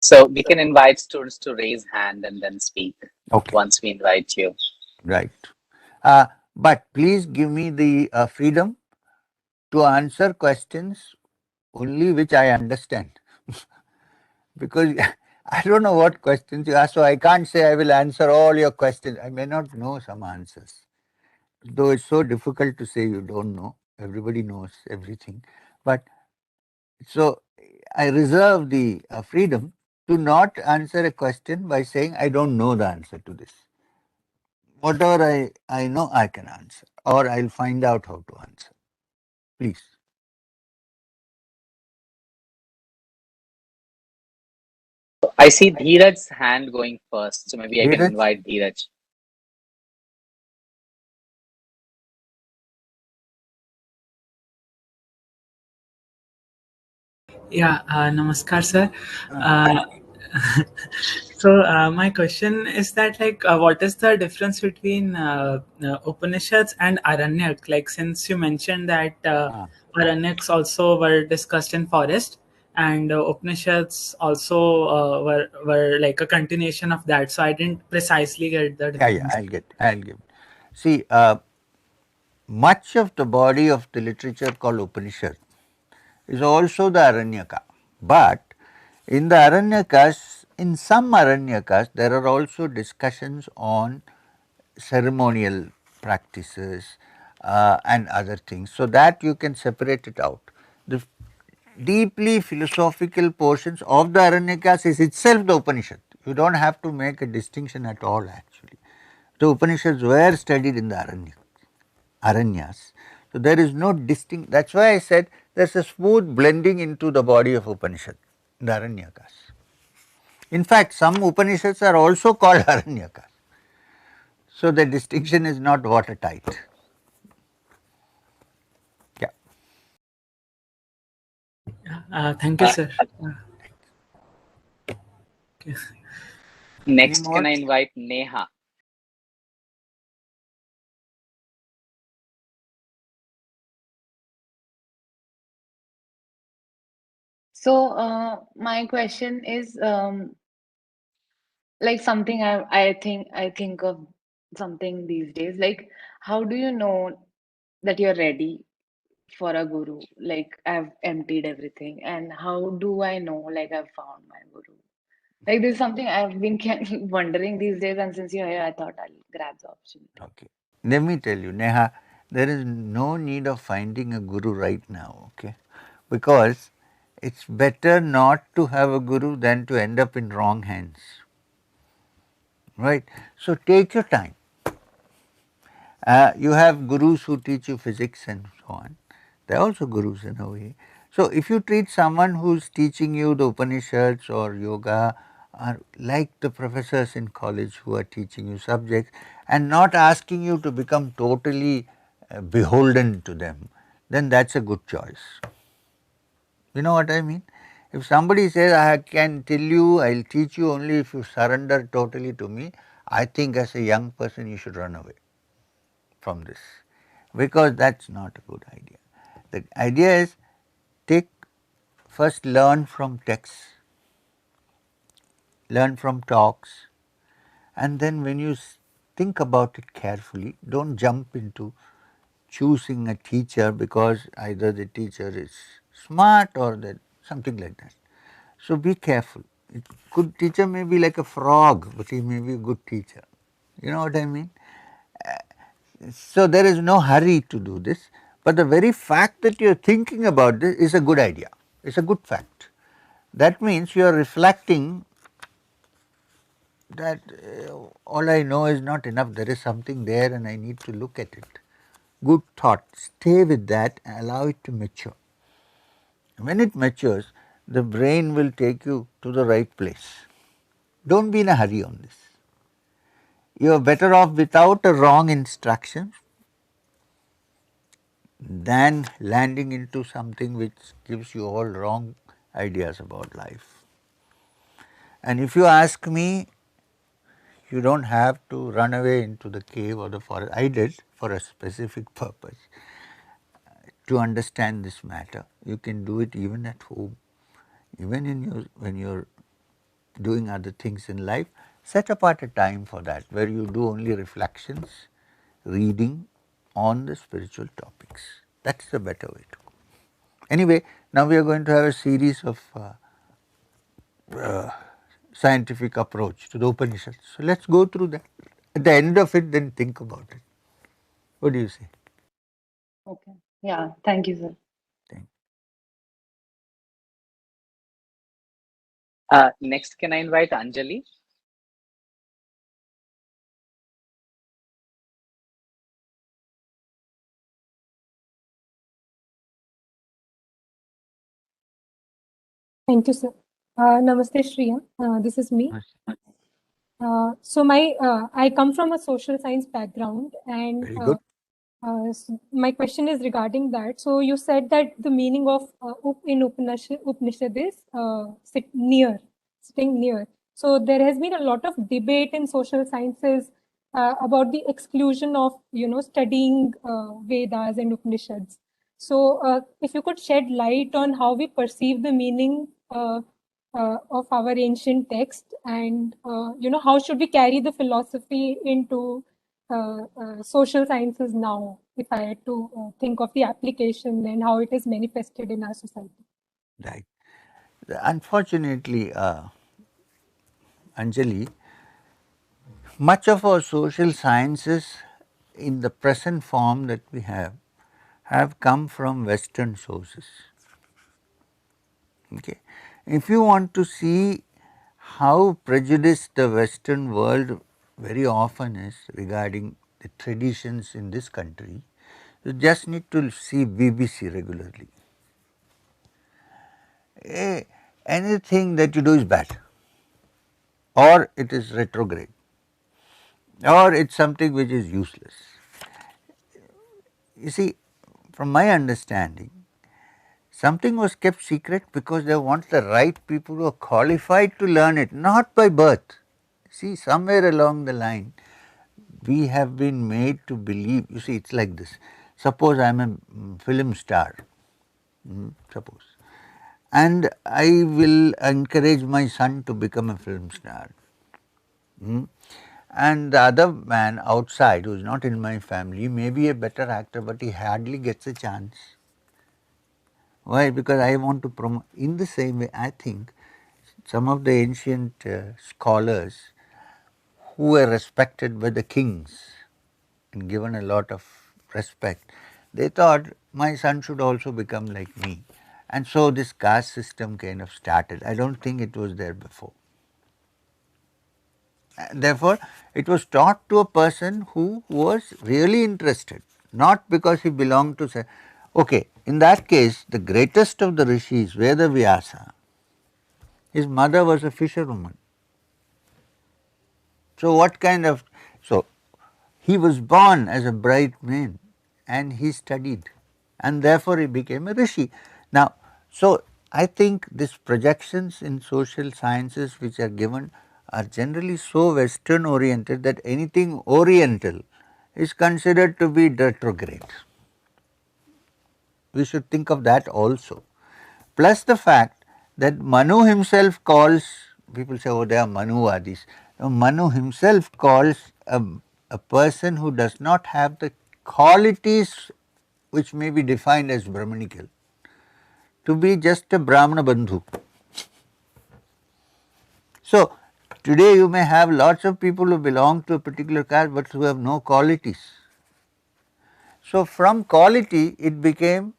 So we can invite students to raise hand and then speak Okay, once we invite you. right. But please give me the freedom to answer questions only which I understand. Because I don't know what questions you ask, so I can't say I will answer all your questions. I may not know some answers. Though it's so difficult to say you don't know, everybody knows everything. But so I reserve the freedom to not answer a question by saying I don't know the answer to this. Whatever I know, I can answer, or I'll find out how to answer. Please. I see Dheeraj's hand going first, so maybe I can Dheeraj? invite Dheeraj. Yeah, namaskar, sir. Hi. Uh, so my question is that what is the difference between Upanishads and Aranyak? Like since you mentioned that Ah, Aranyaks also were discussed in forest, and Upanishads also were like a continuation of that. So I didn't precisely get the yeah, difference. I'll give. See, much of the body of the literature called Upanishad is also the Aranyaka. But in the Aranyakas, in some Aranyakas, there are also discussions on ceremonial practices and other things. So that you can separate it out. The deeply philosophical portions of the Aranyakas is itself the Upanishad. You don't have to make a distinction at all actually. The Upanishads were studied in the Aranyas. So there is no distinct, that's why I said there's a smooth blending into the body of Upanishad, the Aranyakas. In fact, some Upanishads are also called Aranyakas. So the distinction is not watertight. Yeah. Thank you, sir. Okay. Any Next, can more? I invite Neha? So, my question is like something I think of something these days. Like, how do you know that you're ready for a guru? Like, I've emptied everything, and how do I know like I've found my guru? Like, this is something I've been wondering these days, and since you're here, I thought I'll grab the opportunity. Okay. Let me tell you, Neha, there is no need of finding a guru right now, okay? Because it's better not to have a guru than to end up in wrong hands, right? So take your time. You have gurus who teach you physics and so on. They are also gurus in a way. So if you treat someone who's teaching you the Upanishads or yoga, or like the professors in college who are teaching you subjects and not asking you to become totally beholden to them, then that's a good choice. You know what I mean? If somebody says, I can tell you, I'll teach you only if you surrender totally to me, I think as a young person you should run away from this, because that's not a good idea. The idea is take, first learn from texts, learn from talks, and then when you think about it carefully, don't jump into choosing a teacher because either the teacher is smart or that something like that. So be careful. A good teacher may be like a frog, but he may be a good teacher. You know what I mean? So there is no hurry to do this, but the very fact that you are thinking about this is a good idea. It's a good fact. That means you are reflecting that all I know is not enough. There is something there and I need to look at it. Good thought. Stay with that and allow it to mature. When it matures, the brain will take you to the right place. Don't be in a hurry on this. You are better off without a wrong instruction than landing into something which gives you all wrong ideas about life. And if you ask me, you don't have to run away into the cave or the forest. I did for a specific purpose to understand this matter. You can do it even at home, even in your, when you're doing other things in life. Set apart a time for that where you do only reflections, reading on the spiritual topics. That's the better way to go. Anyway, now we are going to have a series of scientific approach to the Upanishads. So let's go through that. At the end of it, then think about it. What do you say? Okay. Yeah. Thank you, sir. Thank Next, can I invite Anjali? Thank you, sir. Namaste, Shriya. This is me. you. I come from a social science background, and Very good. my question is regarding that. So you said that the meaning of in Upanishad is sitting near. So there has been a lot of debate in social sciences about the exclusion of studying Vedas and Upanishads. So if you could shed light on how we perceive the meaning of our ancient text, and how should we carry the philosophy into social sciences now, if I had to think of the application and how it is manifested in our society. Right. Unfortunately, Anjali, much of our social sciences in the present form that we have come from Western sources. Okay. If you want to see how prejudiced the Western world very often is regarding the traditions in this country, you just need to see BBC regularly. Anything that you do is bad, or it is retrograde, or it's something which is useless. You see, from my understanding, Something was kept secret because they want the right people who are qualified to learn it, not by birth. See, somewhere along the line, we have been made to believe, you see, it's like this. Suppose I am a film star, suppose, and I will encourage my son to become a film star. And the other man outside who is not in my family may be a better actor, but he hardly gets a chance. Why? Because I want to promote. In the same way, I think some of the ancient scholars who were respected by the kings and given a lot of respect, they thought my son should also become like me. And so this caste system kind of started. I don't think it was there before. Therefore, it was taught to a person who was really interested, not because he belonged to say, okay, in that case, the greatest of the rishis, Vedavyasa, his mother was a fisherwoman. So what kind of, so he was born as a bright man and he studied and therefore he became a rishi. Now, so I think these projections in social sciences which are given are generally so western oriented that anything oriental is considered to be retrograde. We should think of that also. Plus the fact that Manu himself calls, people say, oh, they are Manuvadis. Manu himself calls a person who does not have the qualities which may be defined as Brahmanical to be just a Brahmana Bandhu. So, today you may have lots of people who belong to a particular caste but who have no qualities. So, from quality it became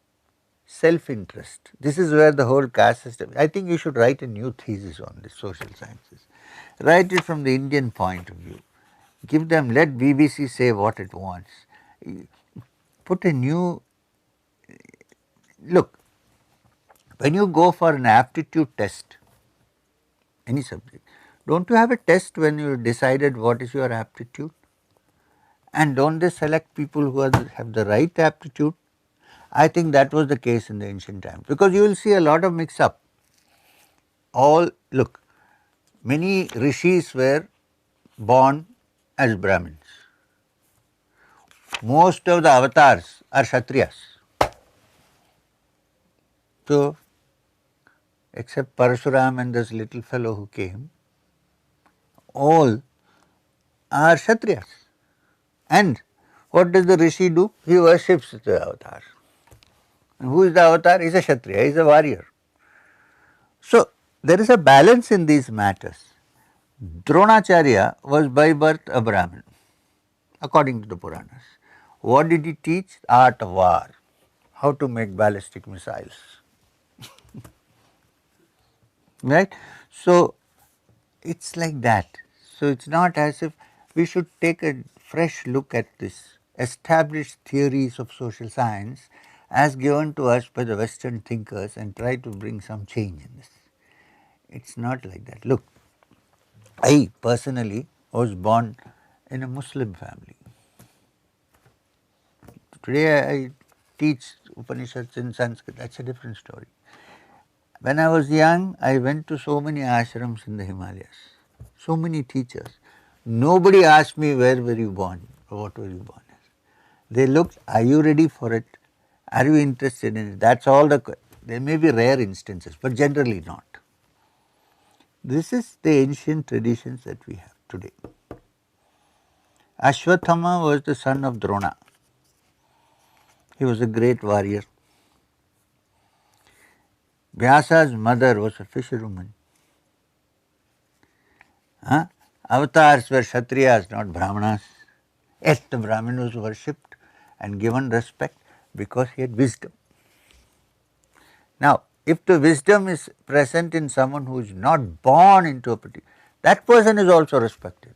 self-interest. This is where the whole caste system, I think you should write a new thesis on this social sciences. Write it from the Indian point of view. Give them, let BBC say what it wants. Put a new, look, when you go for an aptitude test, any subject, don't you have a test when you decided what is your aptitude? And don't they select people who have the right aptitude? I think that was the case in the ancient times, because you will see a lot of mix up. All, look, many rishis were born as Brahmins. Most of the avatars are Kshatriyas. So, except Parashuram and this little fellow who came, all are Kshatriyas. And what does the rishi do? He worships the avatar. And who is the avatar? He is a Kshatriya, he is a warrior. So, there is a balance in these matters. Dronacharya was by birth a Brahmin, according to the Puranas. What did he teach? Art of war, how to make ballistic missiles. Right? So, it's like that. So, it's not as if we should take a fresh look at this established theories of social science as given to us by the Western thinkers and try to bring some change in this. It's not like that. Look, I personally was born in a Muslim family. Today I teach Upanishads in Sanskrit, that's a different story. When I was young, I went to so many ashrams in the Himalayas, so many teachers. Nobody asked me where were you born or what were you born as. They looked, are you ready for it? Are you interested in it? That's all there may be rare instances, but generally not. This is the ancient traditions that we have today. Ashwathama was the son of Drona. He was a great warrior. Vyasa's mother was a fisherwoman. Avatars were Kshatriyas, not Brahmanas. Yes, the Brahmin was worshipped and given respect because he had wisdom. Now, if the wisdom is present in someone who is not born into a particular, that person is also respected.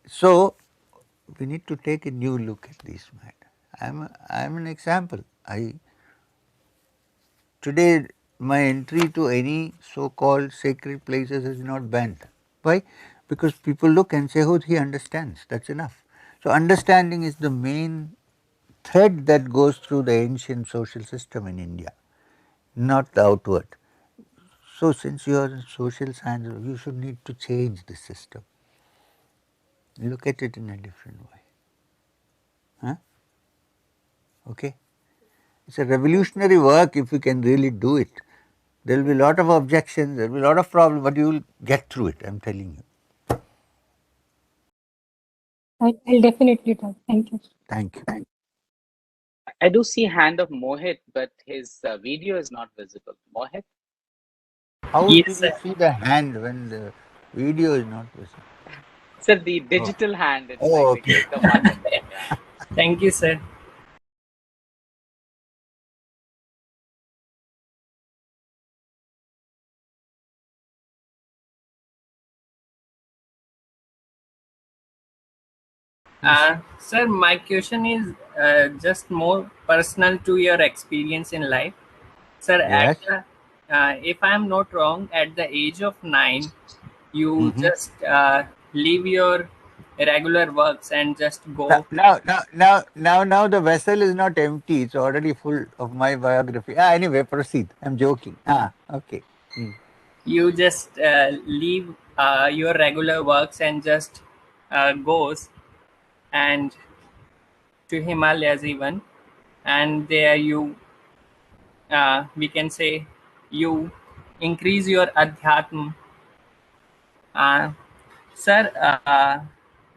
So, we need to take a new look at this matter. I am an example. Today my entry to any so-called sacred places is not banned. Why? Because people look and say, oh, he understands, that's enough. So, understanding is the main thread that goes through the ancient social system in India, not the outward. So since you are in social science, you should need to change the system. Look at it in a different way. Huh? Okay? It's a revolutionary work if you can really do it. There will be a lot of objections, there will be a lot of problems, but you will get through it, I am telling you. I'll definitely try. Thank you. Thank you. I do see hand of Mohit, but his video is not visible. Mohit? How Yes, did you sir. see the hand when the video is not visible? Sir, the Oh, digital hand, it's oh like the okay. click a button. Yeah. Thank you, sir. Sir, my question is just more personal to your experience in life. Sir, Yes. if I am not wrong, at the age of 9, you Mm-hmm. just leave your regular works and just go. Now the vessel is not empty, it's already full of my biography. Anyway, proceed. I'm joking. Okay. Mm. You just leave your regular works and just goes and to Himalayas even, and there you we can say you increase your adhyatm. Uh, sir,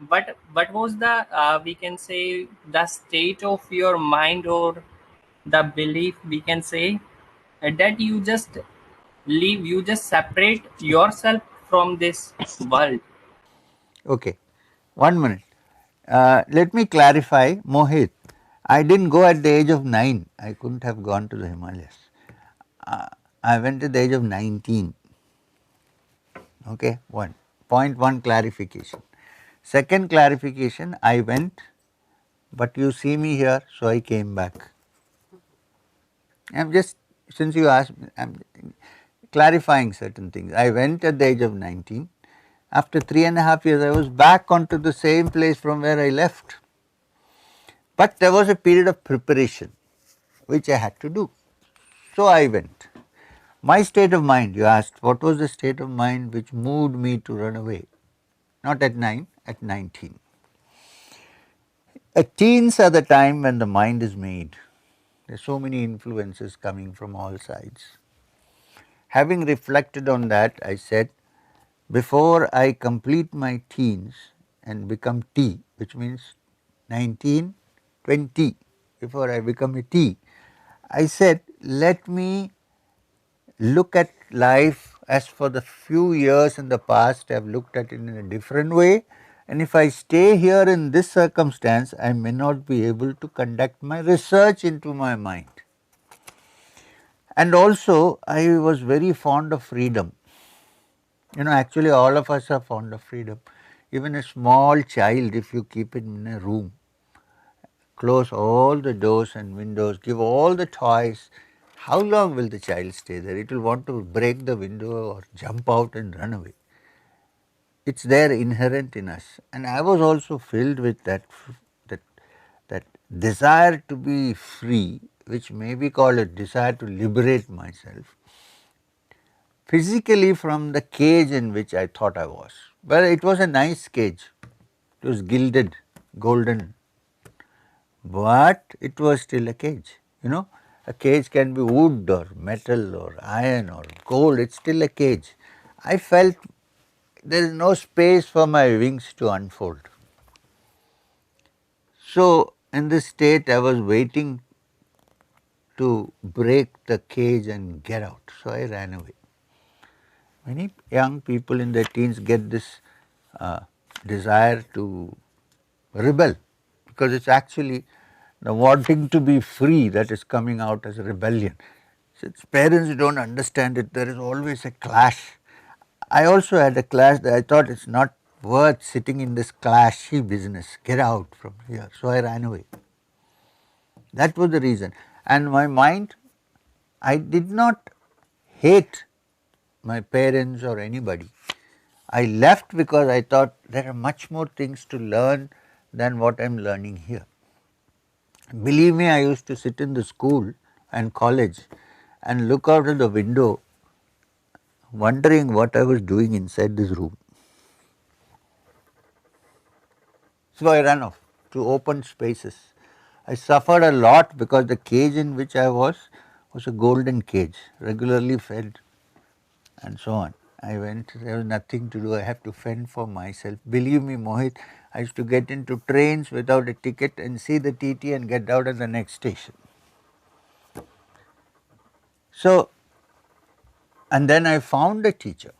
what was the we can say the state of your mind or the belief we can say that you just leave, you just separate yourself from this world. Okay. 1 minute. Let me clarify, Mohit. I didn't go at the age of 9. I couldn't have gone to the Himalayas. I went at the age of 19. Okay, one. Point one clarification. Second clarification, I went, but you see me here, so I came back. I'm just, since you asked me, I'm clarifying certain things. I went at the age of 19. After 3.5 years, I was back onto the same place from where I left. But there was a period of preparation, which I had to do. So I went. My state of mind, you asked, what was the state of mind which moved me to run away? Not at 9, at 19. Teens are the time when the mind is made. There are so many influences coming from all sides. Having reflected on that, I said, before I complete my teens and become T, which means 19, 20, before I become a T, I said, let me look at life as for the few years in the past I have looked at it in a different way, and if I stay here in this circumstance, I may not be able to conduct my research into my mind. And also I was very fond of freedom. Actually all of us are fond of freedom. Even a small child, if you keep it in a room, close all the doors and windows, give all the toys, how long will the child stay there? It will want to break the window or jump out and run away. It's there inherent in us. And I was also filled with that, that desire to be free, which may be called a desire to liberate myself, physically from the cage in which I thought I was. Well, it was a nice cage. It was gilded, golden, but it was still a cage. A cage can be wood or metal or iron or gold, it's still a cage. I felt there is no space for my wings to unfold. So, in this state, I was waiting to break the cage and get out. So, I ran away. Many young people in their teens get this desire to rebel, because it's actually the wanting to be free that is coming out as a rebellion. Since parents don't understand it, there is always a clash. I also had a clash that I thought it's not worth sitting in this clashy business. Get out from here. So I ran away. That was the reason. And my mind, I did not hate my parents or anybody. I left because I thought there are much more things to learn than what I am learning here. Believe me, I used to sit in the school and college and look out of the window wondering what I was doing inside this room. So I ran off to open spaces. I suffered a lot because the cage in which I was a golden cage, regularly fed and so on. I went, there was nothing to do, I have to fend for myself. Believe me, Mohit, I used to get into trains without a ticket and see the TT and get out at the next station. So, and then I found a teacher.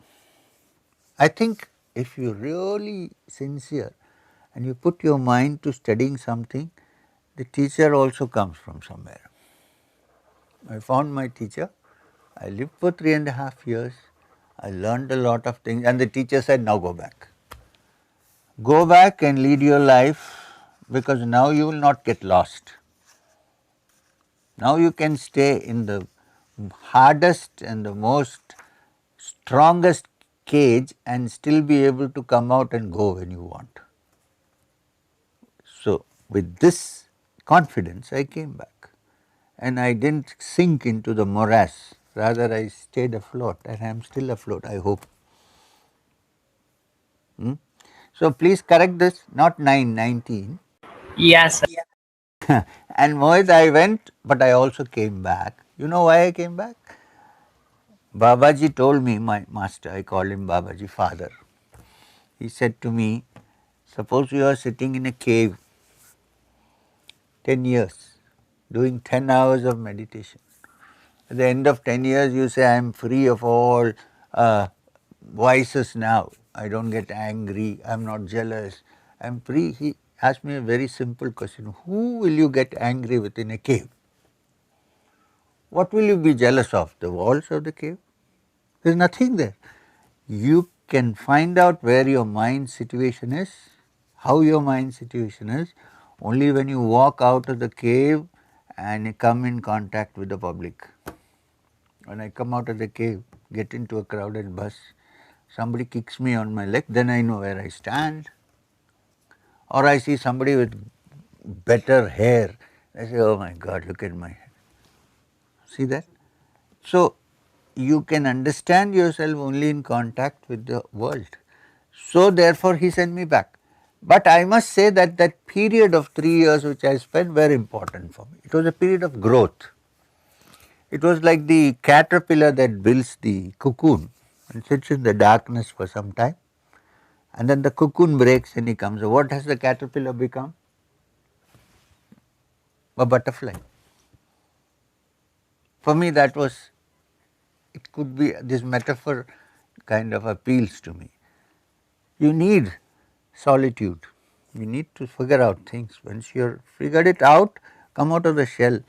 I think if you're really sincere and you put your mind to studying something, the teacher also comes from somewhere. I found my teacher. I lived for 3.5 years. I learned a lot of things, and the teacher said, now go back. Go back and lead your life, because now you will not get lost. Now you can stay in the hardest and the most strongest cage and still be able to come out and go when you want. So, with this confidence, I came back and I didn't sink into the morass. Rather, I stayed afloat, and I am still afloat, I hope. So, please correct this, not 9, 19. Yes, sir. And Mohit, I went, but I also came back. You know why I came back? Babaji told me, my master, I called him Babaji, father. He said to me, suppose you are sitting in a cave 10 years, doing 10 hours of meditation. At the end of 10 years, you say, I am free of all vices now. I don't get angry, I am not jealous, I am free. He asked me a very simple question. Who will you get angry with in a cave? What will you be jealous of? The walls of the cave? There is nothing there. You can find out where your mind situation is, how your mind situation is, only when you walk out of the cave and come in contact with the public. When I come out of the cave, get into a crowded bus, somebody kicks me on my leg, then I know where I stand. Or I see somebody with better hair, I say, oh my God, look at my hair. See that? So, you can understand yourself only in contact with the world. So, therefore, he sent me back. But I must say that that period of 3 years which I spent very important for me. It was a period of growth. It was like the caterpillar that builds the cocoon and sits in the darkness for some time, and then the cocoon breaks and he comes. What has the caterpillar become? A butterfly. For me, that was, it could be, this metaphor kind of appeals to me. You need solitude. You need to figure out things. Once you figured it out, come out of the shell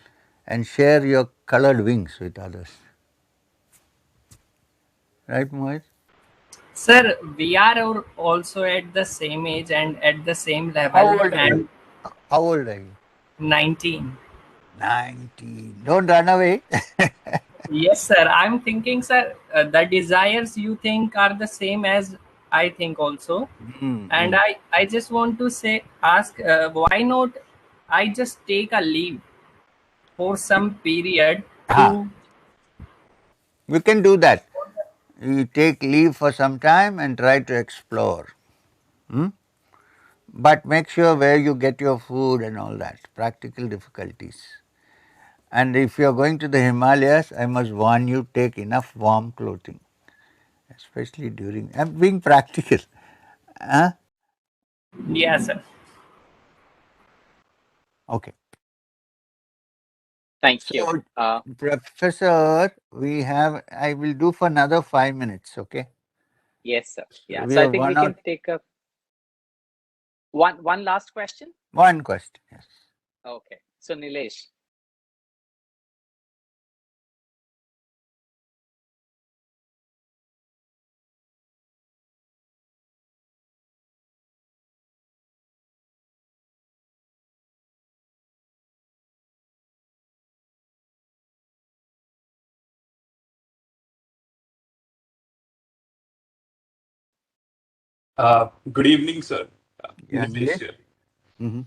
and share your colored wings with others. Right, Mohit? Sir, we are also at the same age and at the same How level, old are you? and How old are you? 19. 19. Don't run away. Yes, sir. I'm thinking, sir, the desires you think are the same as I think also. And I just want to say, ask, why not I just take a leave for some period to, You can do that. You take leave for some time and try to explore. But make sure where you get your food and all that, practical difficulties. And if you are going to the Himalayas, I must warn you, take enough warm clothing, especially during, I am being practical. yes, sir. Okay. Thank you. So, Professor, I will do for another 5 minutes, okay? Yes, sir. So Yeah. we So I have think we can take a one last question. one question, yes. Okay. So Nilesh. Good evening, sir. Yeah, Nilesh Nilesh? here. Mm-hmm.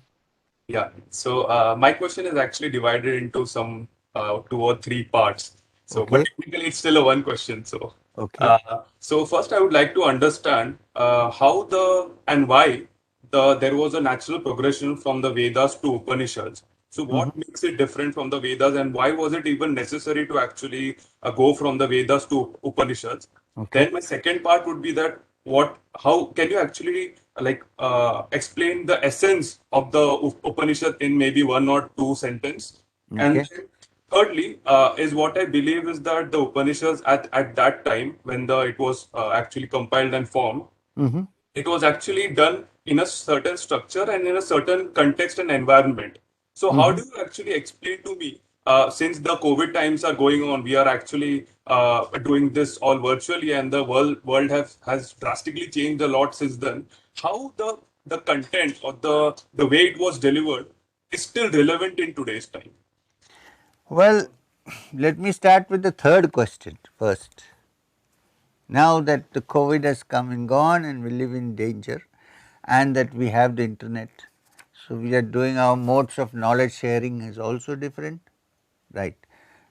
Yeah. So my question is actually divided into some 2 or 3 parts. So, but Okay. technically it's still a one question. So, Okay. so first I would like to understand how the and why there was a natural progression from the Vedas to Upanishads. So, Hmm. what makes it different from the Vedas, and why was it even necessary to actually go from the Vedas to Upanishads? Okay. Then my second part would be that how can you actually explain the essence of the Upanishad in maybe 1 or 2 sentences? And Okay. then thirdly, is what I believe is that the Upanishads at that time when it was actually compiled and formed, Hmm. it was actually done in a certain structure and in a certain context and environment. So, how Hmm. do you actually explain to me, since the COVID times are going on, we are actually doing this all virtually, and the world has drastically changed a lot since then. How the content or the way it was delivered is still relevant in today's time? Well, let me start with the third question first. Now that the COVID has come and gone and we live in danger and that we have the internet, so we are doing our modes of knowledge sharing is also different, right?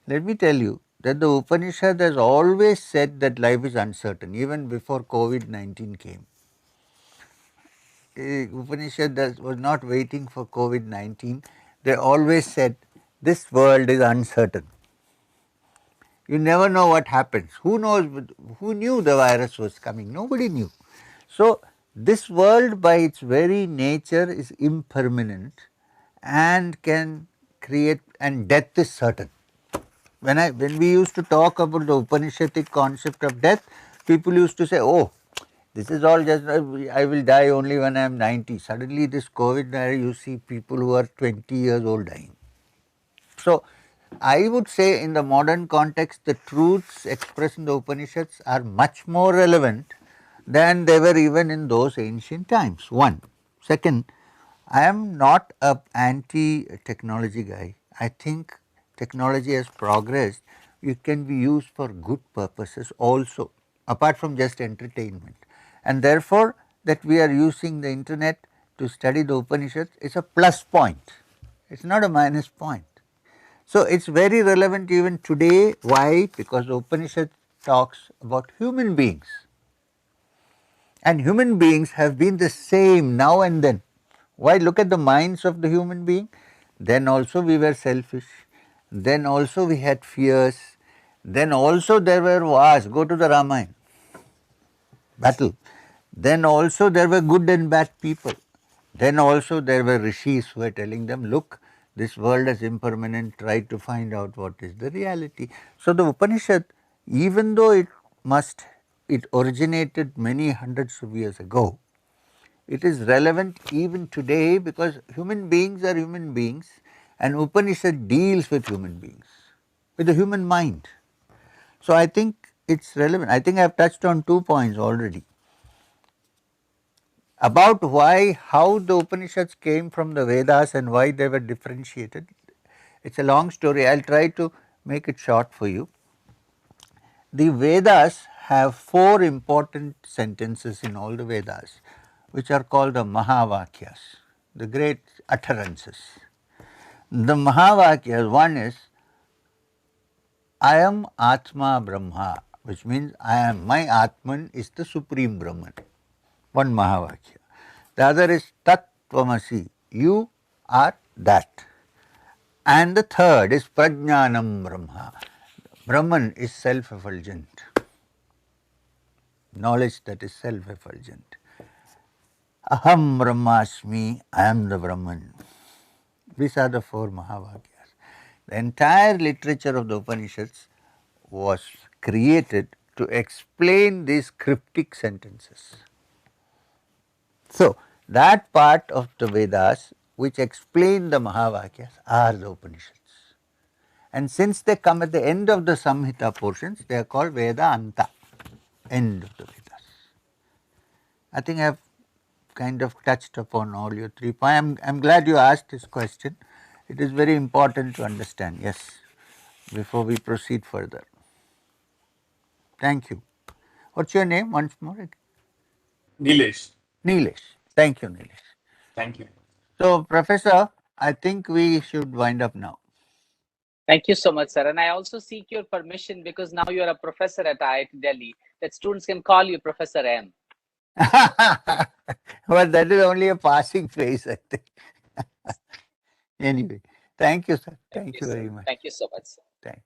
Let me tell you that the Upanishad has always said that life is uncertain even before COVID-19 came. Upanishad was not waiting for COVID-19. They always said this world is uncertain. You never know what happens. Who knows? Who knew the virus was coming? Nobody knew. So, this world by its very nature is impermanent and can create, and death is certain. When we used to talk about the Upanishadic concept of death, people used to say, oh, this is all just, I will die only when I am 90. Suddenly this COVID, you see people who are 20 years old dying. So, I would say in the modern context, the truths expressed in the Upanishads are much more relevant than they were even in those ancient times. One. Second, I am not a anti-technology guy. I think technology has progressed. It can be used for good purposes also, apart from just entertainment. And therefore, that we are using the internet to study the Upanishads is a plus point. It's not a minus point. So, it is very relevant even today. Why? Because the Upanishad talks about human beings, and human beings have been the same now and then. Why? Look at the minds of the human being. Then also we were selfish, then also we had fears, then also there were wars. Go to the Ramayana, battle. Then also there were good and bad people. Then also there were rishis who were telling them, look, this world is impermanent, try to find out what is the reality. So the Upanishad, even though it originated many hundreds of years ago, it is relevant even today because human beings are human beings and Upanishad deals with human beings, with the human mind. So I think it's relevant. I think I have touched on 2 points already. About how the Upanishads came from the Vedas and why they were differentiated. It's a long story. I'll try to make it short for you. The Vedas have 4 important sentences in all the Vedas, which are called the Mahavakyas, the great utterances. The Mahavakyas, one is I am Atma Brahma, which means my Atman is the Supreme Brahman. One Mahavakya. The other is Tat Tvamasi, you are that. And the third is Prajnanam Brahma. Brahman is self-effulgent, knowledge that is self-effulgent. Aham Brahmasmi, I am the Brahman. These are the 4 Mahavakyas. The entire literature of the Upanishads was created to explain these cryptic sentences. So, that part of the Vedas which explain the Mahavakyas are the Upanishads. And since they come at the end of the Samhita portions, they are called Veda Anta, end of the Vedas. I think I have kind of touched upon all your 3 points. I'm glad you asked this question. It is very important to understand, yes, before we proceed further. Thank you. What's your name once more? Nilesh, Nilesh. Thank you, Nilesh. thank you. So, Professor, I think we should wind up now. Thank you so much, sir. And I also seek your permission, because now you are a professor at IIT Delhi, that students can call you Professor M. But that is only a passing phase, I think. Anyway, thank you, sir. Thank you sir. very much. Thank you so much, sir. Thank you.